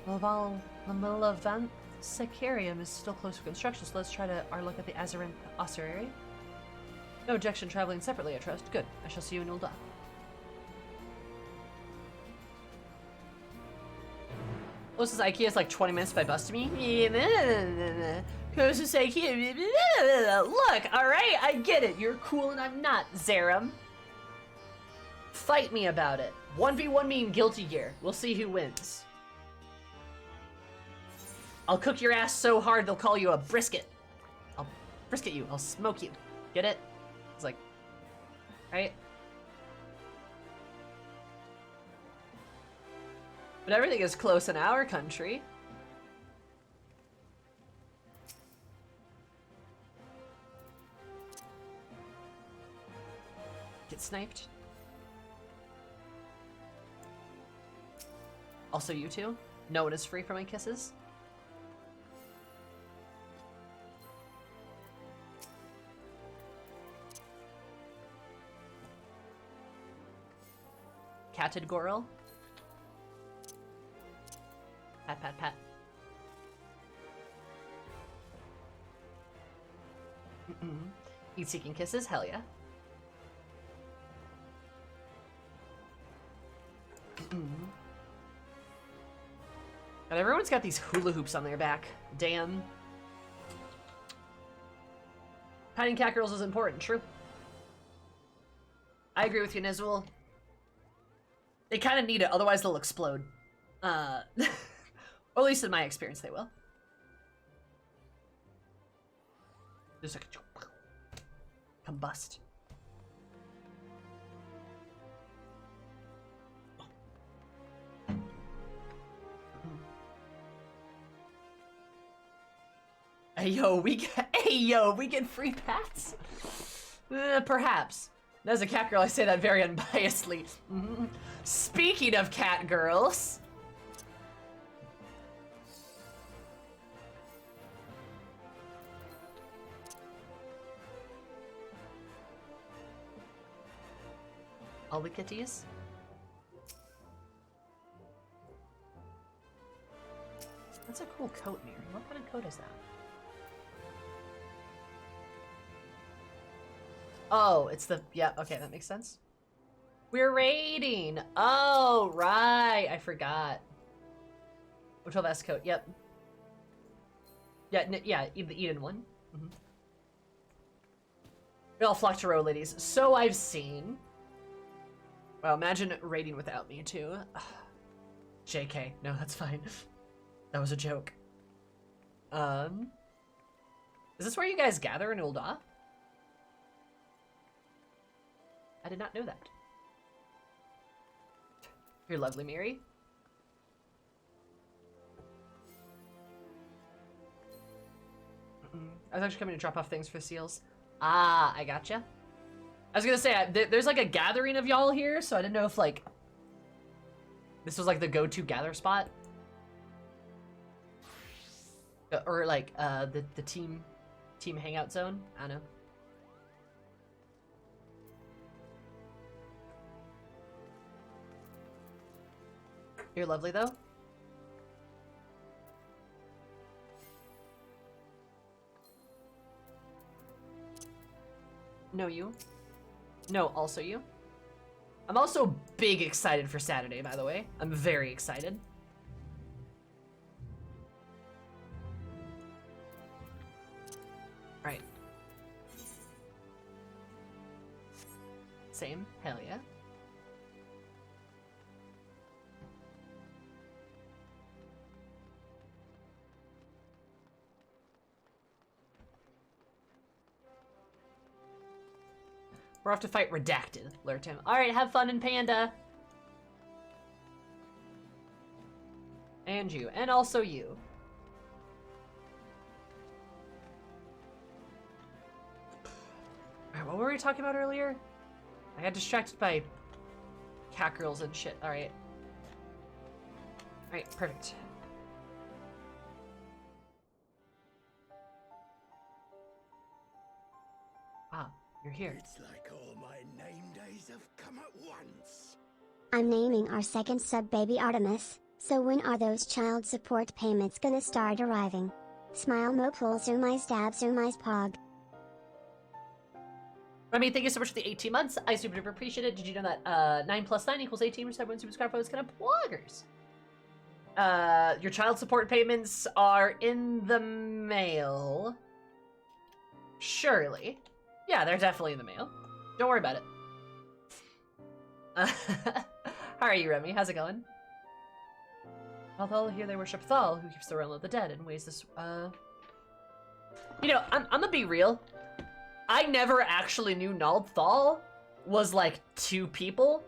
The Malevolent Sicarium is still close to construction, so let's try our luck at the Azarinth Ossuary. No objection traveling separately, I trust. Good. I shall see you in Ul'dah. Closest IKEA is like 20 minutes by bus to me. Closest IKEA. Look, alright, I get it. You're cool and I'm not, Zaram. Fight me about it. 1v1 me in Guilty Gear. We'll see who wins. I'll cook your ass so hard they'll call you a brisket. I'll brisket you. I'll smoke you. Get it? It's like, right? But everything is close in our country. Get sniped. Also you too. No one is free from my kisses. Catted Goral. Pat, pat, pat. Heat seeking kisses, hell yeah. And everyone's got these hula hoops on their back. Damn. Patting cat girls is important, true. I agree with you, Nizul. They kind of need it, otherwise they'll explode. Or at least in my experience, they will. Just like combust. Hey yo, we get free pats? Perhaps. As a cat girl, I say that very unbiasedly. Speaking of cat girls. All the kitties? That's a cool coat, Mary. What kind of coat is that? Oh, it's the... Yeah, okay, that makes sense. We're raiding! Oh, right! I forgot. Which one? Coat, yep. Yeah, the Eden one. We all flock to row, ladies. So I've seen. Wow, imagine raiding without me, too. JK. No, that's fine. That was a joke. Is this where you guys gather in Ul'dah? I did not know that. You're lovely, Miri. I was actually coming to drop off things for seals. Ah, I gotcha. I was gonna say, there's like a gathering of y'all here, so I didn't know if like this was like the go-to gather spot, or like the team hangout zone. I don't know. You're lovely though. No, you. No, also you. I'm also big excited for Saturday, by the way. I'm very excited. Right. Same. Hell yeah. We're off to fight Redacted, alert him. Alright, have fun in Panda. And you. And also you. Alright, what were we talking about earlier? I got distracted by cat girls and shit. Alright. Alright, perfect. Ah, you're here. It's like all my name days have come at once. I'm naming our second sub baby Artemis, so when are those child support payments gonna start arriving? Smile mo pull zoomies dab zoomies pog. I mean, thank you so much for the 18 months. I super duper appreciate it. Did you know that 9 plus 9 equals 18 for everyone subscribe for those kind of bloggers? Your child support payments are in the mail. Surely. Yeah, they're definitely in the mail. Don't worry about it. How are you, Remy? How's it going? Although here they worship Thal, who keeps the realm of the dead in ways this, You know, I'm gonna be real. I never actually knew Nald Thal was like 2 people.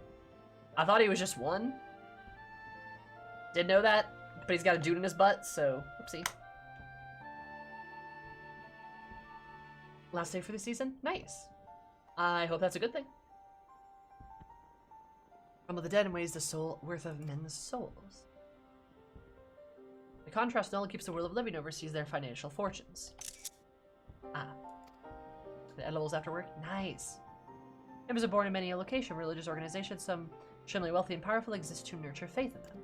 I thought he was just 1. Didn't know that, but he's got a dude in his butt, so whoopsie. Last day for the season? Nice. I hope that's a good thing. Realm of the dead in ways the soul worth of men's souls. In contrast, Null keeps the world of living oversees their financial fortunes. Ah. The edibles after work? Nice. Members are born in many a location, religious organizations, some extremely wealthy and powerful, exist to nurture faith in them.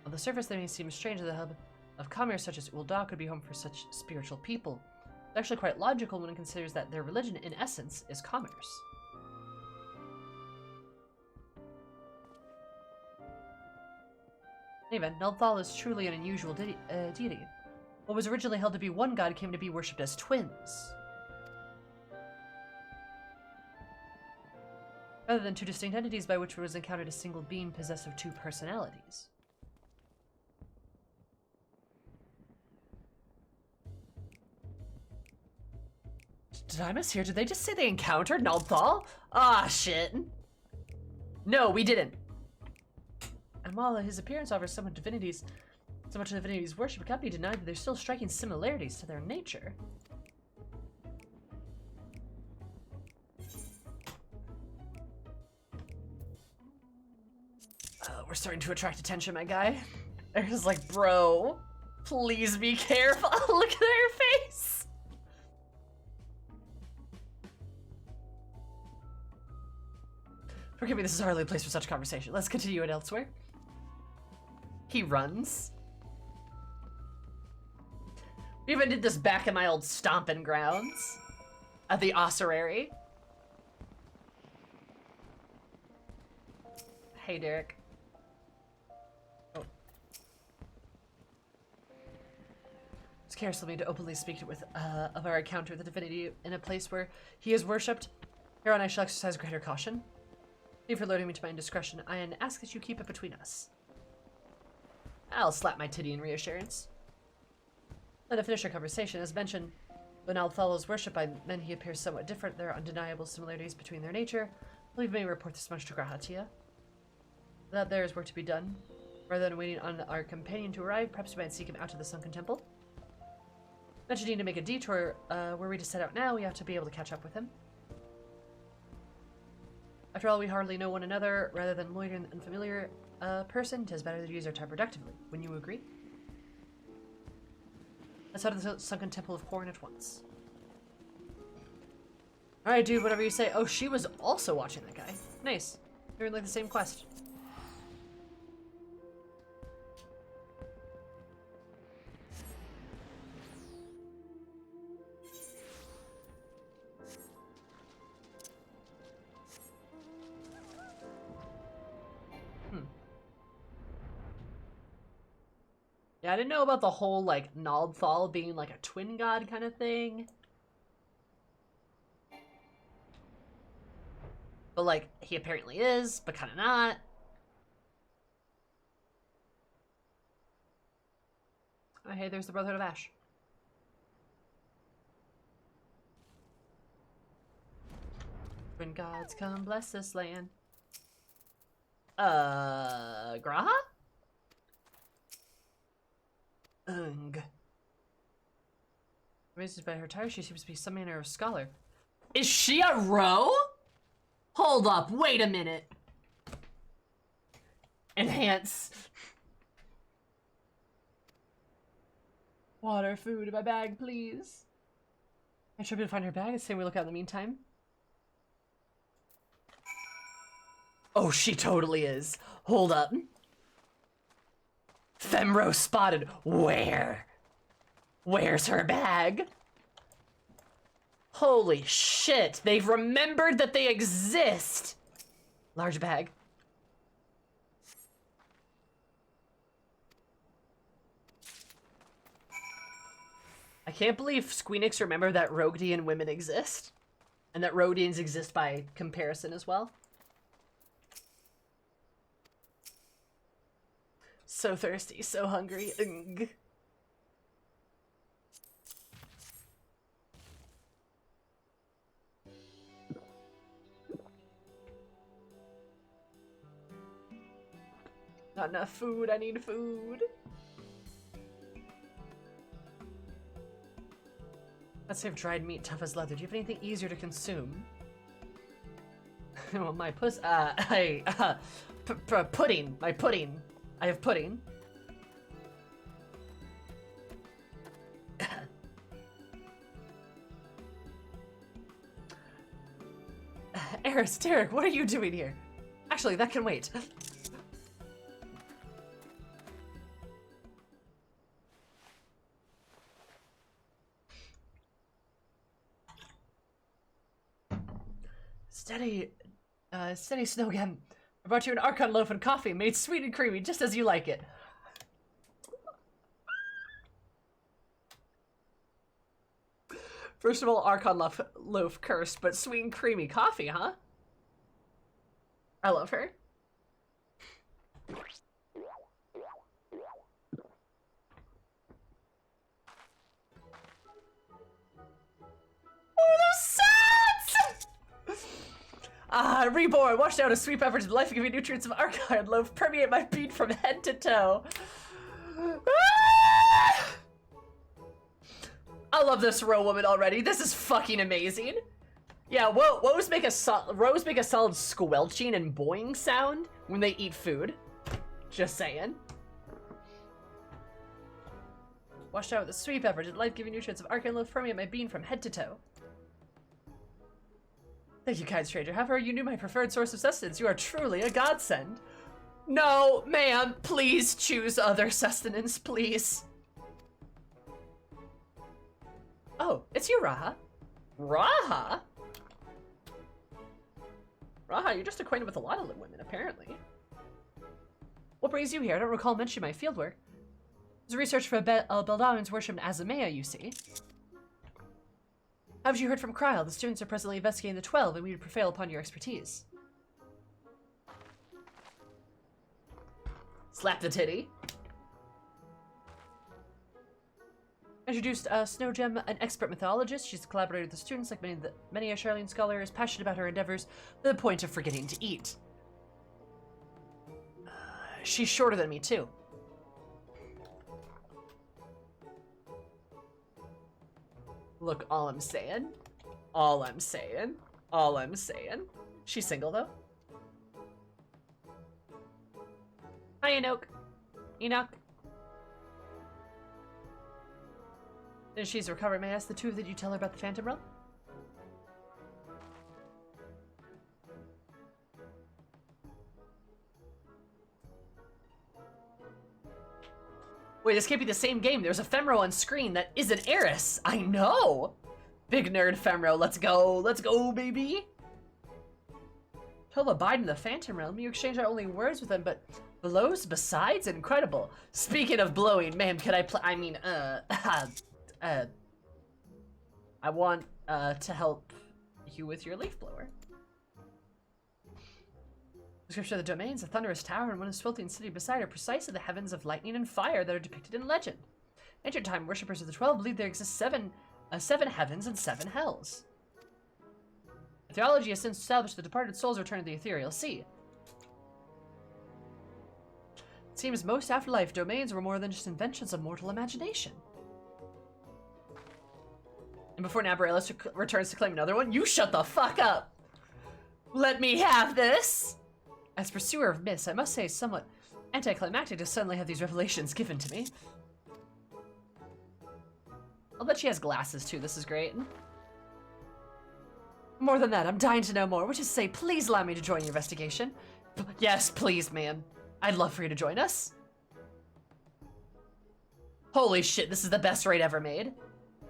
On the surface, they may seem strange that the hub of commerce such as Ul'dah could be home for such spiritual people. It's actually quite logical when one considers that their religion, in essence, is commerce. Anyway, Nelthal is truly an unusual deity. What was originally held to be one god came to be worshipped as twins. Rather than two distinct entities by which was encountered a single being possessed of two personalities. Did I mishear? Did they just say they encountered Nelthal? Ah, shit. No, we didn't. And while his appearance offers so much of divinity's worship, it can't be denied that there's still striking similarities to their nature. We're starting to attract attention, my guy. They're just like, bro, please be careful. Look at their face. Forgive me, this is hardly a place for such conversation. Let's continue it elsewhere. He runs. We even did this back in my old stomping grounds at the ossuary. Hey, Derek. Oh. It's careless of me to openly speak with of our encounter with the divinity in a place where he is worshipped. Hereon I shall exercise greater caution. Thank you for alerting me to my indiscretion. I ask that you keep it between us. I'll slap my titty in reassurance. Let us finish our conversation. As mentioned, when Althal is worshipped by men, he appears somewhat different. There are undeniable similarities between their nature. I believe we may report this much to Grahatia. That there is work to be done. Rather than waiting on our companion to arrive, perhaps we might seek him out to the sunken temple. Mentioning to make a detour, were we to set out now, we have to be able to catch up with him. After all, we hardly know one another. Rather than loiter in an unfamiliar person, 'tis better to use our time productively. Wouldn't you agree? Let's head to the sunken temple of Corn at once. Alright, dude, whatever you say. Oh, she was also watching that guy. Nice. They're in like the same quest. Yeah, I didn't know about the whole, like, Naldthal being, like, a twin god kind of thing. But, like, he apparently is, but kind of not. Oh, hey, there's the Brotherhood of Ash. Twin gods come bless this land. Graha? Ung. Raised by her tire, she seems to be some manner of scholar. Is she a roe? Hold up, wait a minute. Enhance. Water, food in my bag, please. I should be able to find her bag and say we look out in the meantime. Oh, she totally is. Hold up. Femro spotted. Where? Where's her bag? Holy shit, they've remembered that they exist. Large bag. I can't believe Squeenix remember that Rogdian women exist. And that Rodians exist by comparison as well. So thirsty, so hungry. Ugh. Not enough food, I need food. Let's have dried meat, tough as leather. Do you have anything easier to consume? Well, my pudding, my pudding. I have pudding. Eris, Derek, what are you doing here? Actually, that can wait. Steady Snowgem. I brought you an Archon loaf and coffee made sweet and creamy, just as you like it. First of all, Archon loaf cursed, but sweet and creamy coffee, huh? I love her. Oh, those sounds! Reborn, washed out a sweet beverage of life-giving nutrients of Archon loaf permeate my being from head to toe. Ah! I love this row woman already. This is fucking amazing. Yeah, woes make a solid squelching and boing sound when they eat food. Just saying. Washed out with a sweet beverage and life-giving nutrients of Archon loaf permeate my being from head to toe. Thank you, kind stranger. However, you knew my preferred source of sustenance. You are truly a godsend. No, ma'am. Please choose other sustenance, please. Oh, it's you, Raha. Raha? Raha, you're just acquainted with a lot of women, apparently. What brings you here? I don't recall mentioning my fieldwork. It was research for Beldarians worshipped Azamea, you see. Haven't you heard from Kryl? The students are presently investigating the 12, and we would prevail upon your expertise. Slap the titty. Introduced Snowgem, an expert mythologist. She's collaborated with the students like many a Charlene scholar is passionate about her endeavors to the point of forgetting to eat. She's shorter than me, too. Look, all I'm saying, she's single, though. Hi, Enoch. And she's recovered. May I ask the two of you tell her about the Phantom Realm? Wait, this can't be the same game. There's a Femro on screen that isn't Eris. I know. Big nerd Femro. Let's go, baby. He'll abide in the Phantom Realm. You exchange not only words with him, but blows besides? Incredible. Speaking of blowing, ma'am, could I I want, to help you with your leaf blower. Description of the domains, a thunderous tower and one sweltering city beside are precisely the heavens of lightning and fire that are depicted in legend. Ancient time, worshippers of the 12 believe there exist seven heavens and 7 hells. Theology has since established the departed souls return to the ethereal sea. It seems most afterlife domains were more than just inventions of mortal imagination. And before Nabarellis returns to claim another one, you shut the fuck up! Let me have this! As pursuer of myths, I must say it's somewhat anticlimactic to suddenly have these revelations given to me. I'll bet she has glasses too, this is great. More than that, I'm dying to know more, which is to say, please allow me to join your investigation. Yes, please, ma'am. I'd love for you to join us. Holy shit, this is the best raid ever made.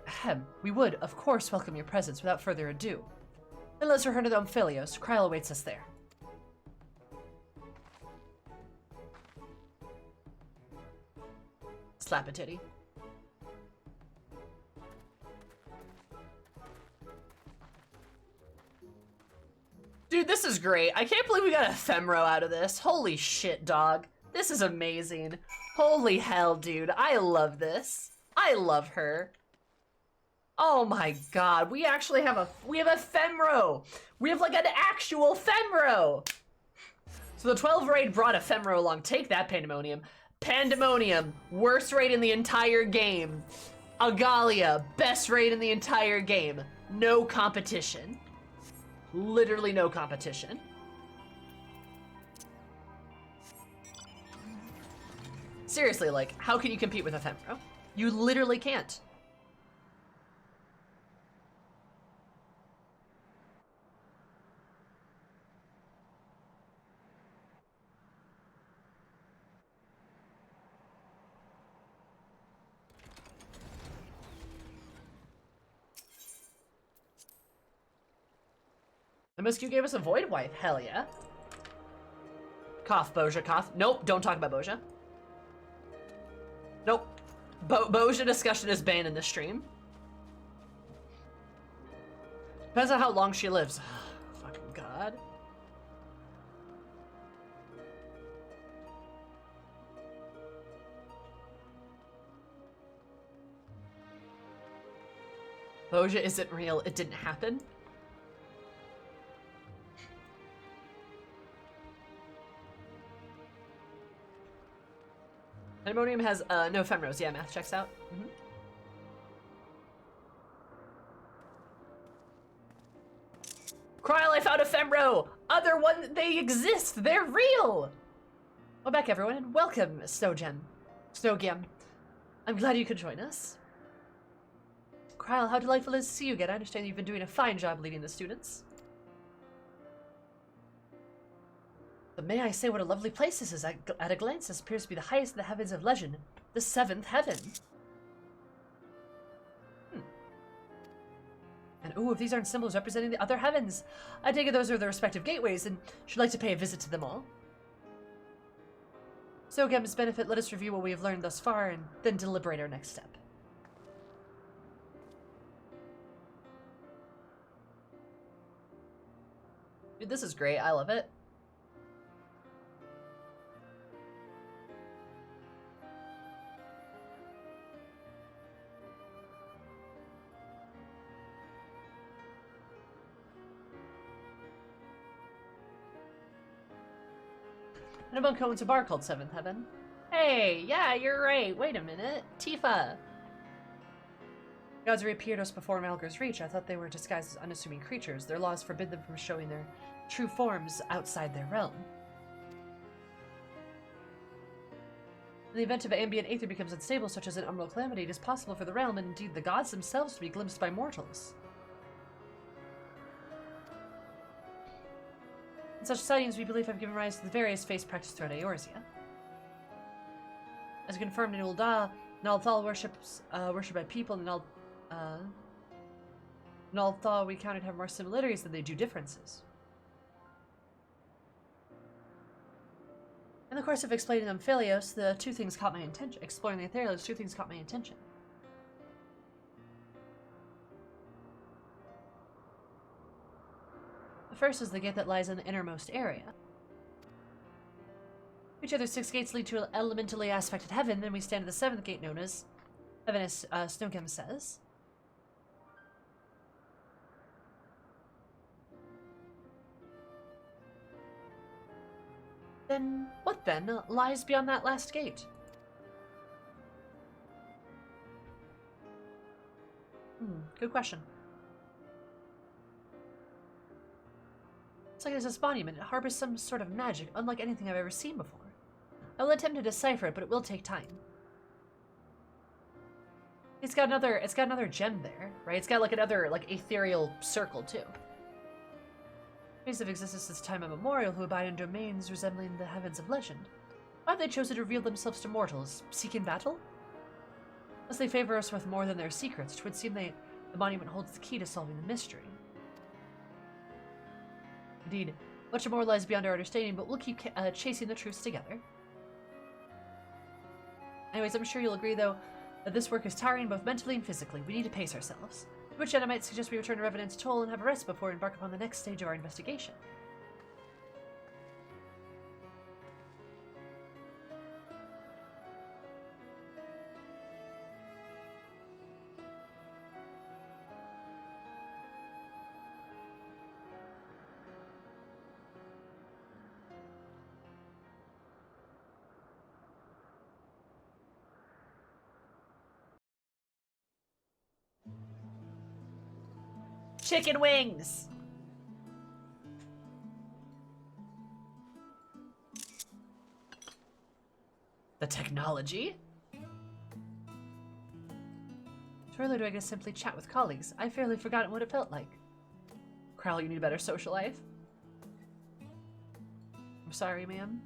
Ahem, we would, of course, welcome your presence without further ado. Then let's return to the Omphilios. Kryl awaits us there. Slap a titty. Dude, this is great. I can't believe we got a Femro out of this. Holy shit, dog. This is amazing. Holy hell, dude. I love this. I love her. Oh my god. We actually have a Femro. We have like an actual Femro. So the 12 raid brought a Femro along. Take that, Pandemonium. Pandemonium, worst raid in the entire game. Agalia, best raid in the entire game. No competition. Literally no competition. Seriously, like, how can you compete with Ephemero? You literally can't. The Muskew gave us a Void Wife. Hell yeah. Cough, Boja, cough. Nope, don't talk about Boja. Nope. Boja discussion is banned in this stream. Depends on how long she lives. Fucking god. Boja isn't real. It didn't happen. Pandemonium has no Femros. Yeah, math checks out. Kryl, I found a Femro! Other one, they exist! They're real! Well, back everyone, and welcome, Snowgem. I'm glad you could join us. Kryl, how delightful it is to see you again. I understand you've been doing a fine job leading the students. But may I say what a lovely place this is at a glance. This appears to be the highest in the heavens of legend. The 7th heaven. And ooh, if these aren't symbols representing the other heavens, I take it those are the respective gateways, and should like to pay a visit to them all. So, Gem's benefit, let us review what we have learned thus far, and then deliberate our next step. Dude, this is great. I love it. Annabelle owns a bar called 7th Heaven. Hey, yeah, you're right. Wait a minute. Tifa. Gods reappeared us before Malgar's reach. I thought they were disguised as unassuming creatures. Their laws forbid them from showing their true forms outside their realm. In the event of ambient aether becomes unstable, such as an umbral calamity, it is possible for the realm, and indeed the gods themselves, to be glimpsed by mortals. And such sightings, we believe, have given rise to the various faiths practiced throughout Eorzea. As confirmed in Ul'dah, Nalthal worshipped by people, and Nalthal we counted have more similarities than they do differences. In the course of explaining Amphilios, the two things caught my attention. Exploring the Aetherials, two things caught my attention. The first is the gate that lies in the innermost area. Each other 6 gates lead to an elementally aspected heaven, then we stand at the 7th gate known as heaven, as Snowgem says. Then, what then lies beyond that last gate? Good question. It's like this monument. It harbors some sort of magic, unlike anything I've ever seen before. I will attempt to decipher it, but it will take time. It's got another gem there, right? It's got like another ethereal circle too. Beings have existed since time immemorial who abide in domains resembling the heavens of legend. Why have they chosen to reveal themselves to mortals? Seek in battle? Unless they favor us with more than their secrets, it would seem the monument holds the key to solving the mystery. Indeed, much more lies beyond our understanding, but we'll keep chasing the truths together. Anyways, I'm sure you'll agree, though, that this work is tiring both mentally and physically. We need to pace ourselves. To which end I might suggest we return to Revenant's Toll and have a rest before we embark upon the next stage of our investigation. Chicken wings! The technology? Too rarely do I get to simply chat with colleagues. I've fairly forgotten what it felt like. Crowley, you need a better social life. I'm sorry, ma'am.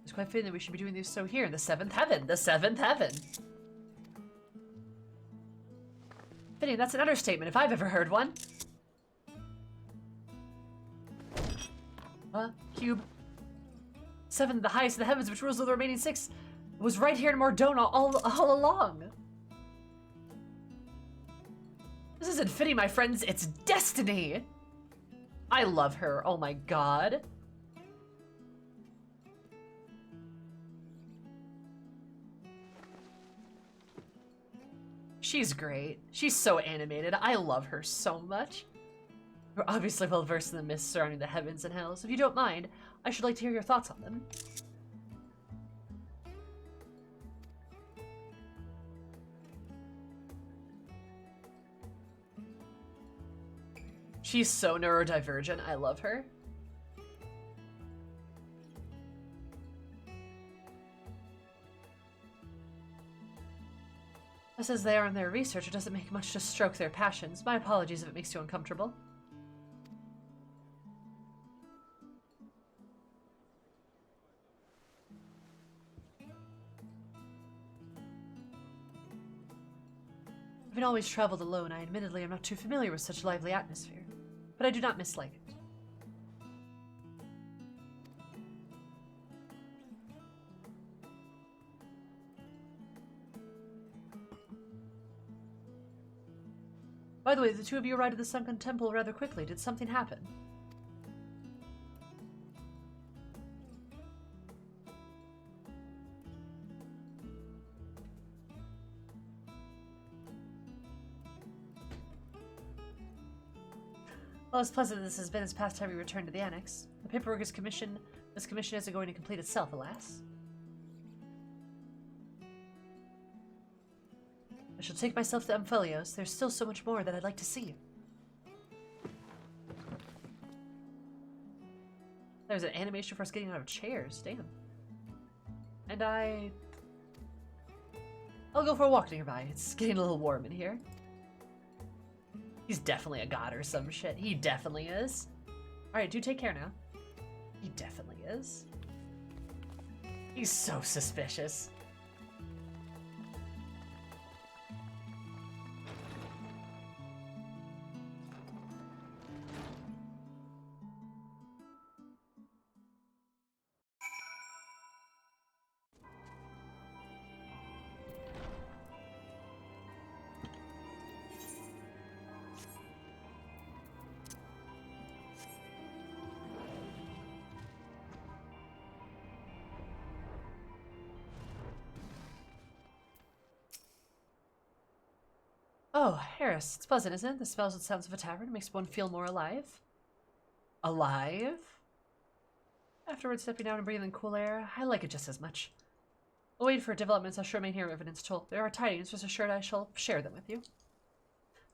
It's quite fitting that we should be doing this so here in the seventh heaven. The seventh heaven. Fitting, that's an understatement if I've ever heard one. Cube. 7, the highest of the heavens, which rules over the remaining 6, was right here in Mordona all along. This isn't fitting, my friends. It's destiny. I love her. Oh my god. She's great. She's so animated. I love her so much. You're obviously well versed in the myths surrounding the heavens and hells. If you don't mind, I should like to hear your thoughts on them. She's so neurodivergent. I love her. Just as they are in their research, it doesn't make much to stroke their passions. My apologies if it makes you uncomfortable. Having always traveled alone, I admittedly am not too familiar with such lively atmosphere, but I do not mislike it. By the way, the two of you arrived at the sunken temple rather quickly. Did something happen? Well, as pleasant as this has been, it's past time we return to the annex. The paperwork is commissioned. This commission isn't going to complete itself, alas. I shall take myself to Amphelios. There's still so much more that I'd like to see. There's an animation for us getting out of chairs. Damn. And I'll go for a walk nearby. It's getting a little warm in here. He's definitely a god or some shit. He definitely is. Alright, do take care now. He definitely is. He's so suspicious. Oh, Harris, it's pleasant, isn't it? The smells and sounds of a tavern makes one feel more alive. Alive? Afterwards, stepping out and breathing in cool air, I like it just as much. I'll wait for developments. I'll sure remain here evidence told. There are tidings, rest assured I shall share them with you.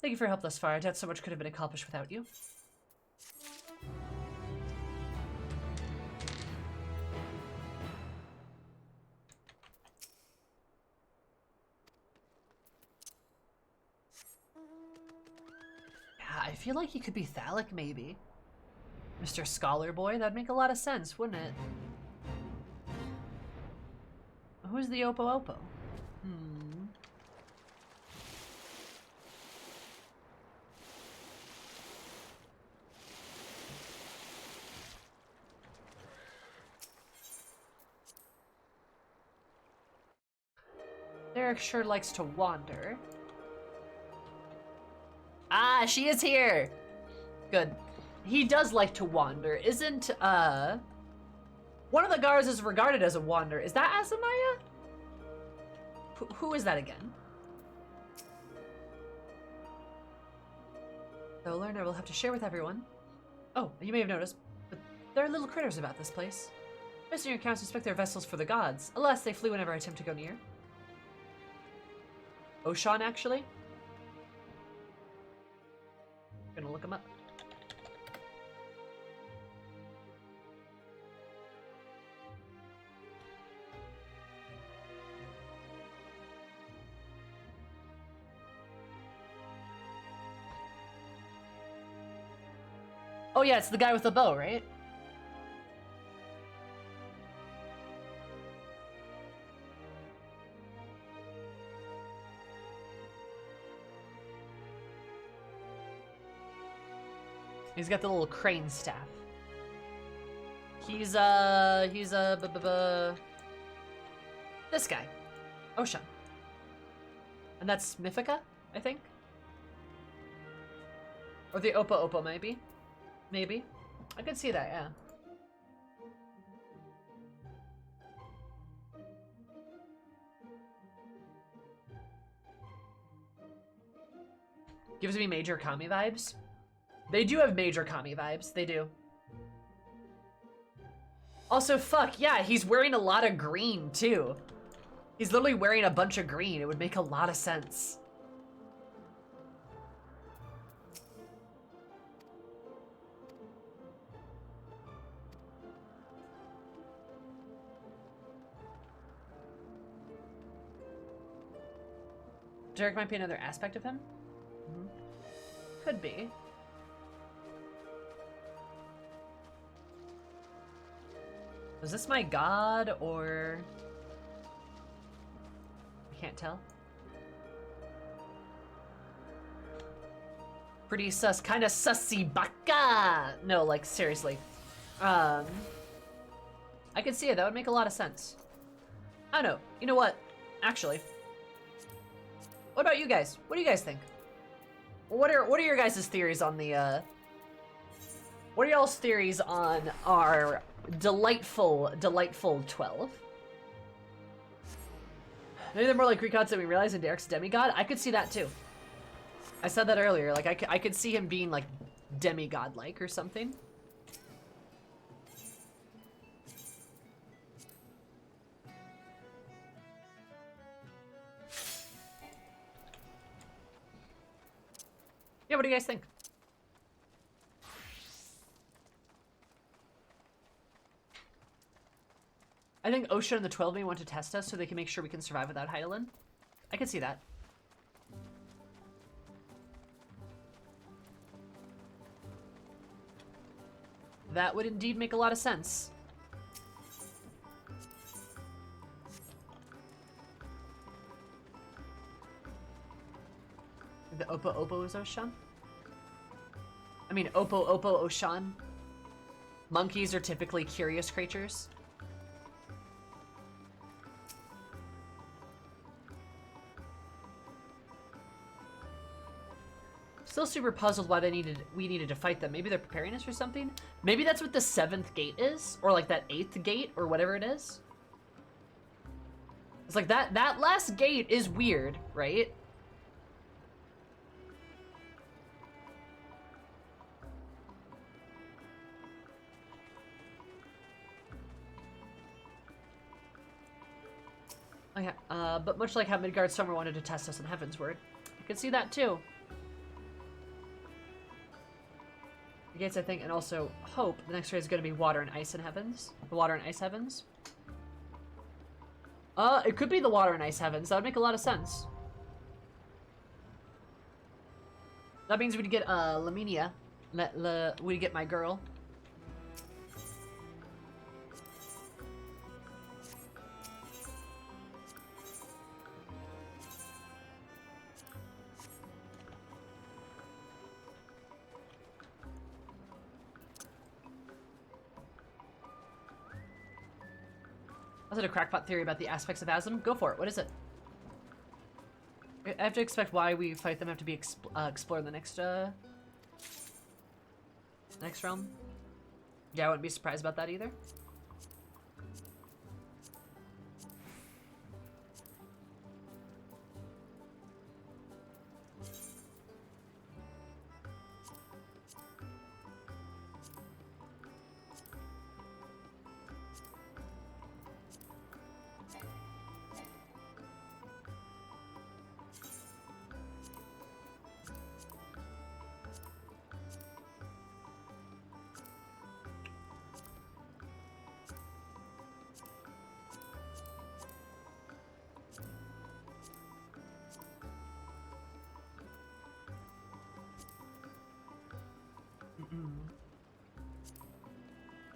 Thank you for your help thus far. I doubt so much could have been accomplished without you. I feel like he could be Thalic, maybe. Mr. Scholar Boy, that'd make a lot of sense, wouldn't it? Who's the Oppo Oppo? Derek sure likes to wander. Ah, she is here! Good. He does like to wander. Isn't, one of the guards is regarded as a wanderer. Is that Azamaya? Who is that again? Though learner will have to share with everyone. Oh, you may have noticed, but there are little critters about this place. Most of your accounts suspect they're vessels for the gods. Alas, they flee whenever I attempt to go near. Oshan, actually? Gonna look him up. Oh yeah, it's the guy with the bow, right? He's got the little crane staff. He's this guy, Oshan. And that's Mythica, I think? Or the Oppo Oppo, maybe? Maybe. I could see that, yeah. Gives me major Kami vibes. They do have major Kami vibes, they do. Also, fuck, yeah, he's wearing a lot of green, too. He's literally wearing a bunch of green. It would make a lot of sense. Derek might be another aspect of him? Mm-hmm. Could be. Was this my god, or... I can't tell. Pretty sus, kinda sussy baka! No, like, seriously. I could see it, that would make a lot of sense. I don't know, you know what? Actually. What about you guys? What do you guys think? What are your guys' theories on the, what are y'all's theories on our delightful 12? Maybe they're more like Greek gods than we realize, and Derek's a demigod? I could see that too. I said that earlier, like I could see him being like demigod-like or something. Yeah, what do you guys think? I think Osha and the 12 may want to test us so they can make sure we can survive without Hydaelyn. I can see that. That would indeed make a lot of sense. The Oppo Oppo is Oshan? I mean, Oppo Oppo Oshan? Monkeys are typically curious creatures. Still super puzzled why we needed to fight them. Maybe they're preparing us for something? Maybe that's what the 7th gate is? Or like that 8th gate, or whatever it is? It's like that last gate is weird, right? Okay, but much like how Midgard Summer wanted to test us in Heaven's Word, I could see that too. The gates, I think, and also hope the next raid is going to be Water and Ice in Heavens. The Water and Ice Heavens. It could be the Water and Ice Heavens. That would make a lot of sense. That means we'd get, Laminia. We'd get my girl. Was it a crackpot theory about the aspects of Asm? Go for it. What is it? I have to expect why we fight them have to be explored in the next next realm. Yeah, I wouldn't be surprised about that either.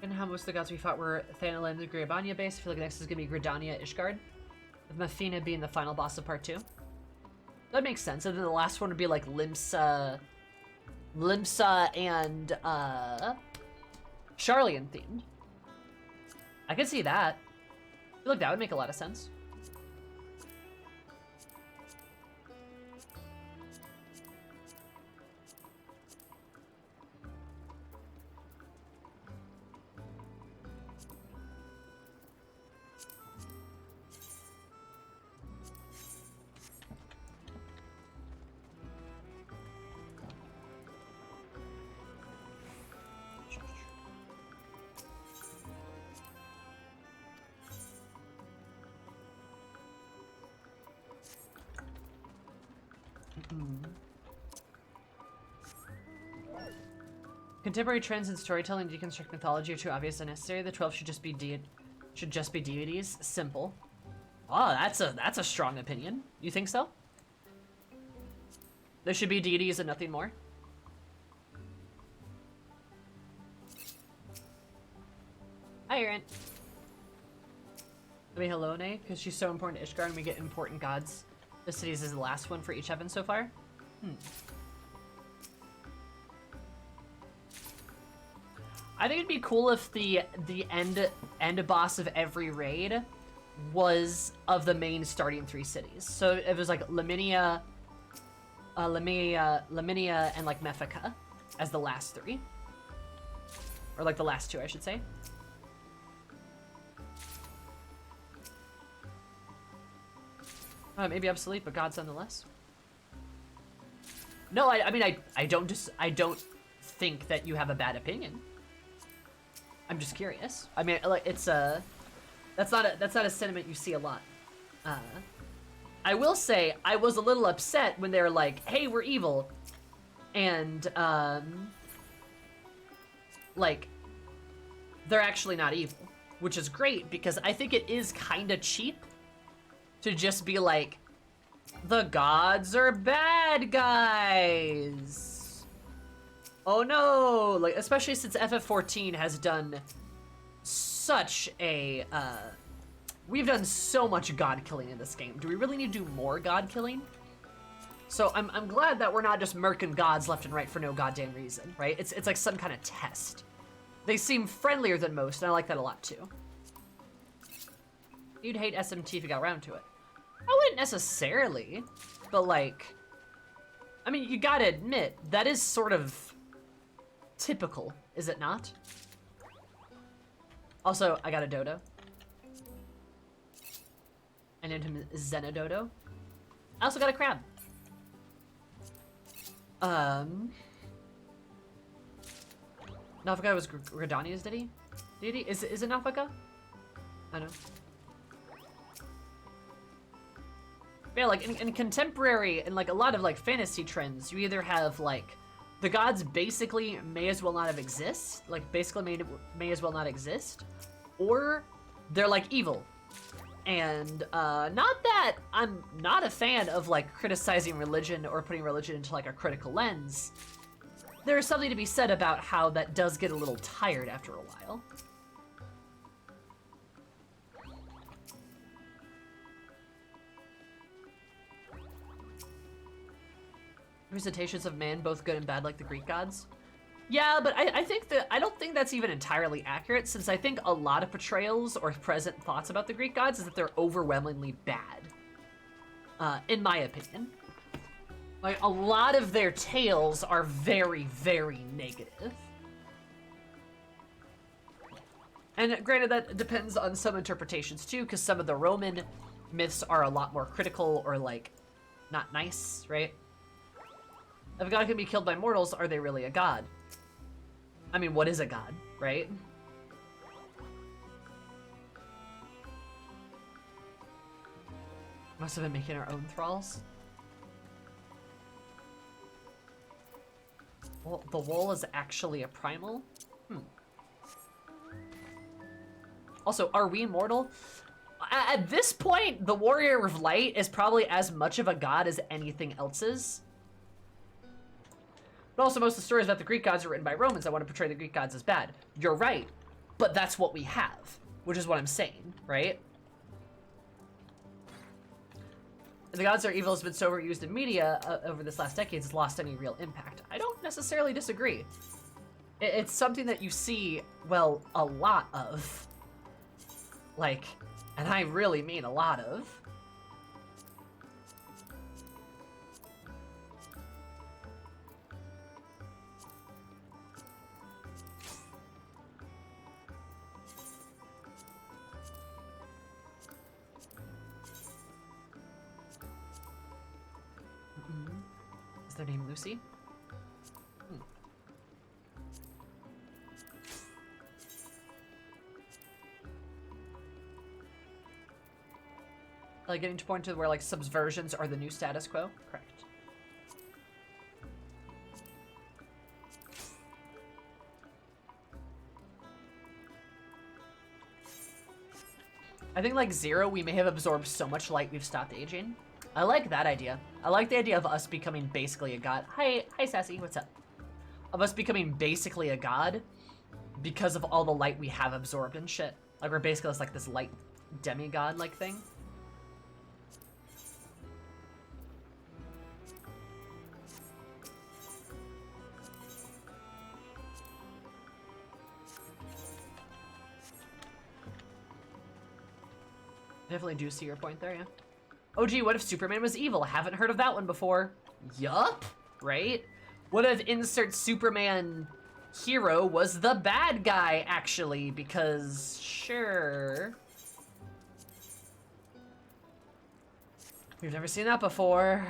given how most of the gods we fought were Thanalan and the Grabania based, I feel like next is gonna be Gridania Ishgard, with Methina being the final boss of part 2. That makes sense. And then the last one would be like Limsa and Sharlayan themed. I could see that. I feel like that would make a lot of sense. Contemporary trends in storytelling and deconstruct mythology are too obvious and unnecessary. The 12 should just be deities. Simple. Oh, that's a strong opinion. You think so? There should be deities and nothing more? Hi, Aaron. I mean, hello, Nay, because she's so important to Ishgard and we get important gods. The cities is the last one for each heaven so far. I think it'd be cool if the end boss of every raid was of the main starting 3 cities. So it was like Laminia, and like Mephica as the last 3. Or like the last 2, I should say. Maybe obsolete, but gods nonetheless. No, I mean I don't think that you have a bad opinion. I'm just curious. I mean, like it's that's not a sentiment you see a lot. I will say I was a little upset when they were like, "Hey, we're evil," and like they're actually not evil, which is great because I think it is kind of cheap to just be like, the gods are bad guys. Oh no, like especially since FF14 has done such a we've done so much god killing in this game. Do we really need to do more god killing? So I'm glad that we're not just murking gods left and right for no goddamn reason, right? It's like some kind of test. They seem friendlier than most, and I like that a lot too. You'd hate SMT if you got around to it. I wouldn't necessarily, but like, I mean, you gotta admit, that is sort of typical, is it not? Also, I got a dodo. I named him Xenododo. I also got a crab. Nafaka was Gridania's deity? Is it Nafaka? I don't know. Yeah, like in contemporary and like a lot of like fantasy trends, you either have like the gods basically may as well not have exist, like basically may as well not exist, or they're like evil. And not that I'm not a fan of like criticizing religion or putting religion into like a critical lens. There's something to be said about how that does get a little tired after a while. Representations of man, both good and bad, like the Greek gods. Yeah, but I think that I don't think that's even entirely accurate, since I think a lot of portrayals or present thoughts about the Greek gods is that they're overwhelmingly bad. In my opinion. Like, a lot of their tales are very, very negative. And granted, that depends on some interpretations too, because some of the Roman myths are a lot more critical or, like, not nice, right? If a god can be killed by mortals, are they really a god? I mean, what is a god, right? Must have been making our own thralls. Well, the wool is actually a primal? Also, are we mortal? At this point, the Warrior of Light is probably as much of a god as anything else is. But also, most of the stories about the Greek gods are written by Romans that want to portray the Greek gods as bad. You're right. but that's what we have, which is what I'm saying, right? The gods are evil has been so overused in media over this last decade, it's lost any real impact. I don't necessarily disagree. It's something that you see, well, a lot of. Like, and I really mean a lot of. Is their name Lucy? Like getting to a point to where like subversions are the new status quo? Correct. I think like Zero, we may have absorbed so much light we've stopped aging. I like that idea. I like the idea of us becoming basically a god. Hi Sassy, what's up? Of us becoming basically a god because of all the light we have absorbed and shit. Like we're basically just like this light demigod-like thing. Definitely do see your point there, yeah. Oh gee, what if Superman was evil? Haven't heard of that one before. Yup, right? What if insert Superman hero was the bad guy, actually? Because, sure. We've never seen that before.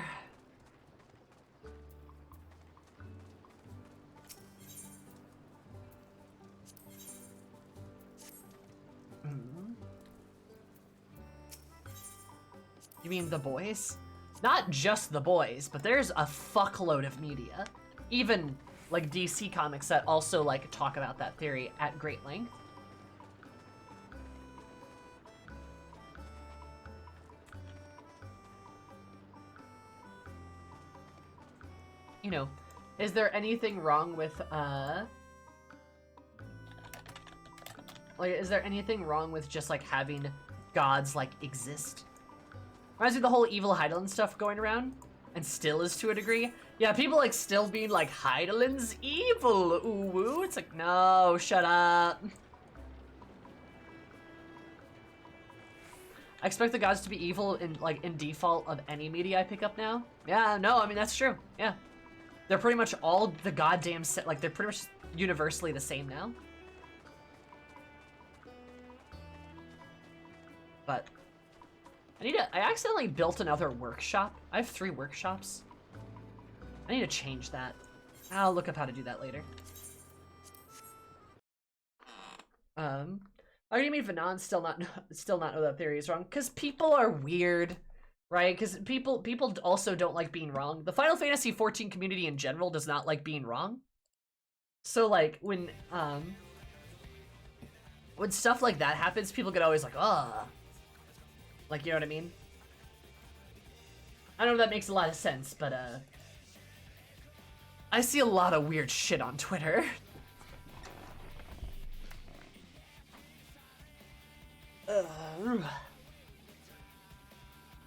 You mean The Boys? Not just The Boys, but there's a fuckload of media. Even, like, DC comics that also, like, talk about that theory at great length. You know, is there anything wrong with, like, is there anything wrong with just, like, having gods, like, exist? Reminds me of the whole evil Heidelin stuff going around, and still is to a degree. Yeah, people like still being like, Heidelin's evil, ooh woo. It's like, no, shut up. I expect the gods to be evil in like in default of any media I pick up now. Yeah, no, I mean that's true. Yeah, they're pretty much all the goddamn set. Like they're pretty much universally the same now. But. I accidentally built another workshop. I have 3 workshops. I need to change that. I'll look up how to do that later. I already made Vanon still not know that theory is wrong. Cause people are weird, right? Cause people also don't like being wrong. The Final Fantasy XIV community in general does not like being wrong. So like when stuff like that happens, people get always like, ugh. Like, you know what I mean? I know that makes a lot of sense, but, I see a lot of weird shit on Twitter.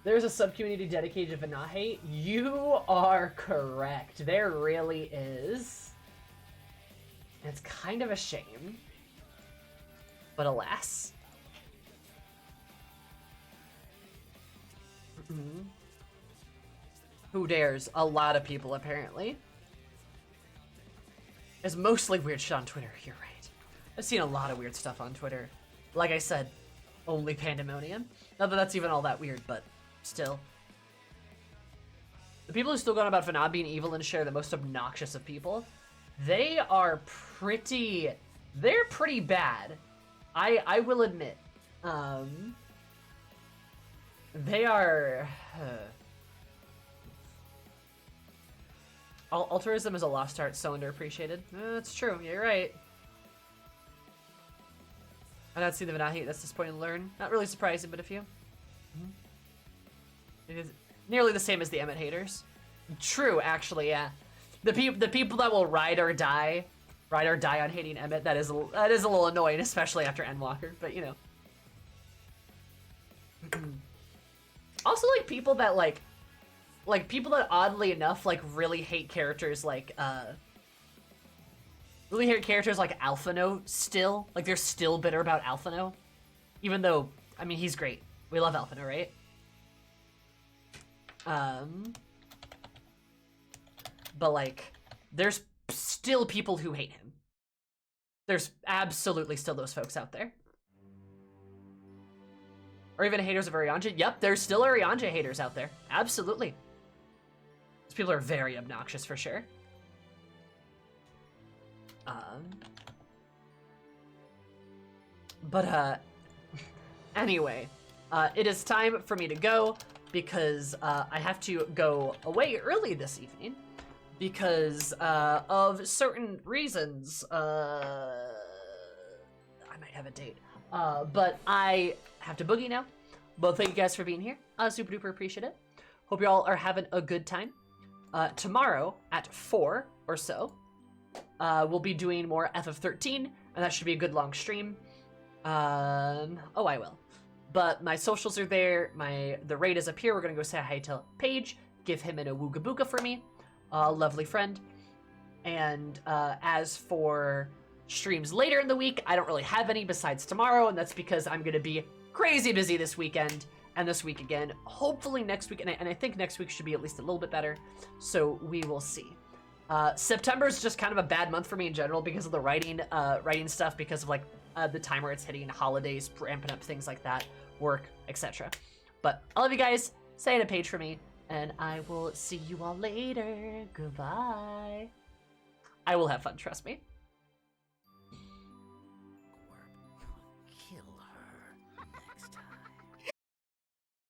There's a sub-community dedicated to Vana hate. You are correct. There really is. It's kind of a shame. But alas. Who dares? A lot of people, apparently. There's mostly weird shit on Twitter, you're right. I've seen a lot of weird stuff on Twitter. Like I said, only pandemonium. Not that that's even all that weird, but still. The people who still go on about Vanad being evil and share the most obnoxious of people, they are pretty... They're pretty bad. I will admit. They are... Altruism is a lost art, so underappreciated. That's true, you're right. I don't see the Vanahi, that's disappointing to learn. Not really surprising, but a few. It is nearly the same as the Emmet haters. True, actually, yeah. The people that will ride or die, Ride or die on hating Emmett. That is a little annoying, especially after Endwalker, but you know. Also, like, people that, like people that oddly enough, like, really hate characters like, really hate characters like Alphino still. Like, they're still bitter about Alphino. Even though, I mean, he's great. We love Alphino, right? But, like, there's still people who hate him. There's absolutely still those folks out there. Or even haters of Arianja. Yep, there's still Arianja haters out there. Absolutely. These people are very obnoxious for sure. Anyway, it is time for me to go because I have to go away early this evening because of certain reasons. I might have a date, but I have to boogie now. But thank you guys for being here. Super duper appreciate it. Hope you all are having a good time. Tomorrow at 4 or so, we'll be doing more FF13, and that should be a good long stream. Oh, I will. But my socials are there. The raid is up here. We're gonna go say hi to Paige, give him an awooga booga for me, lovely friend. And as for streams later in the week, I don't really have any besides tomorrow, and that's because I'm gonna be crazy busy this weekend and this week again. Hopefully next week, and I think next week should be at least a little bit better. So we will see. September is just kind of a bad month for me in general because of the writing stuff, because of like the time where it's hitting, holidays, ramping up, things like that, work, etc. But I love you guys. Say it a page for me, and I will see you all later. Goodbye. I will have fun, trust me. Kill her.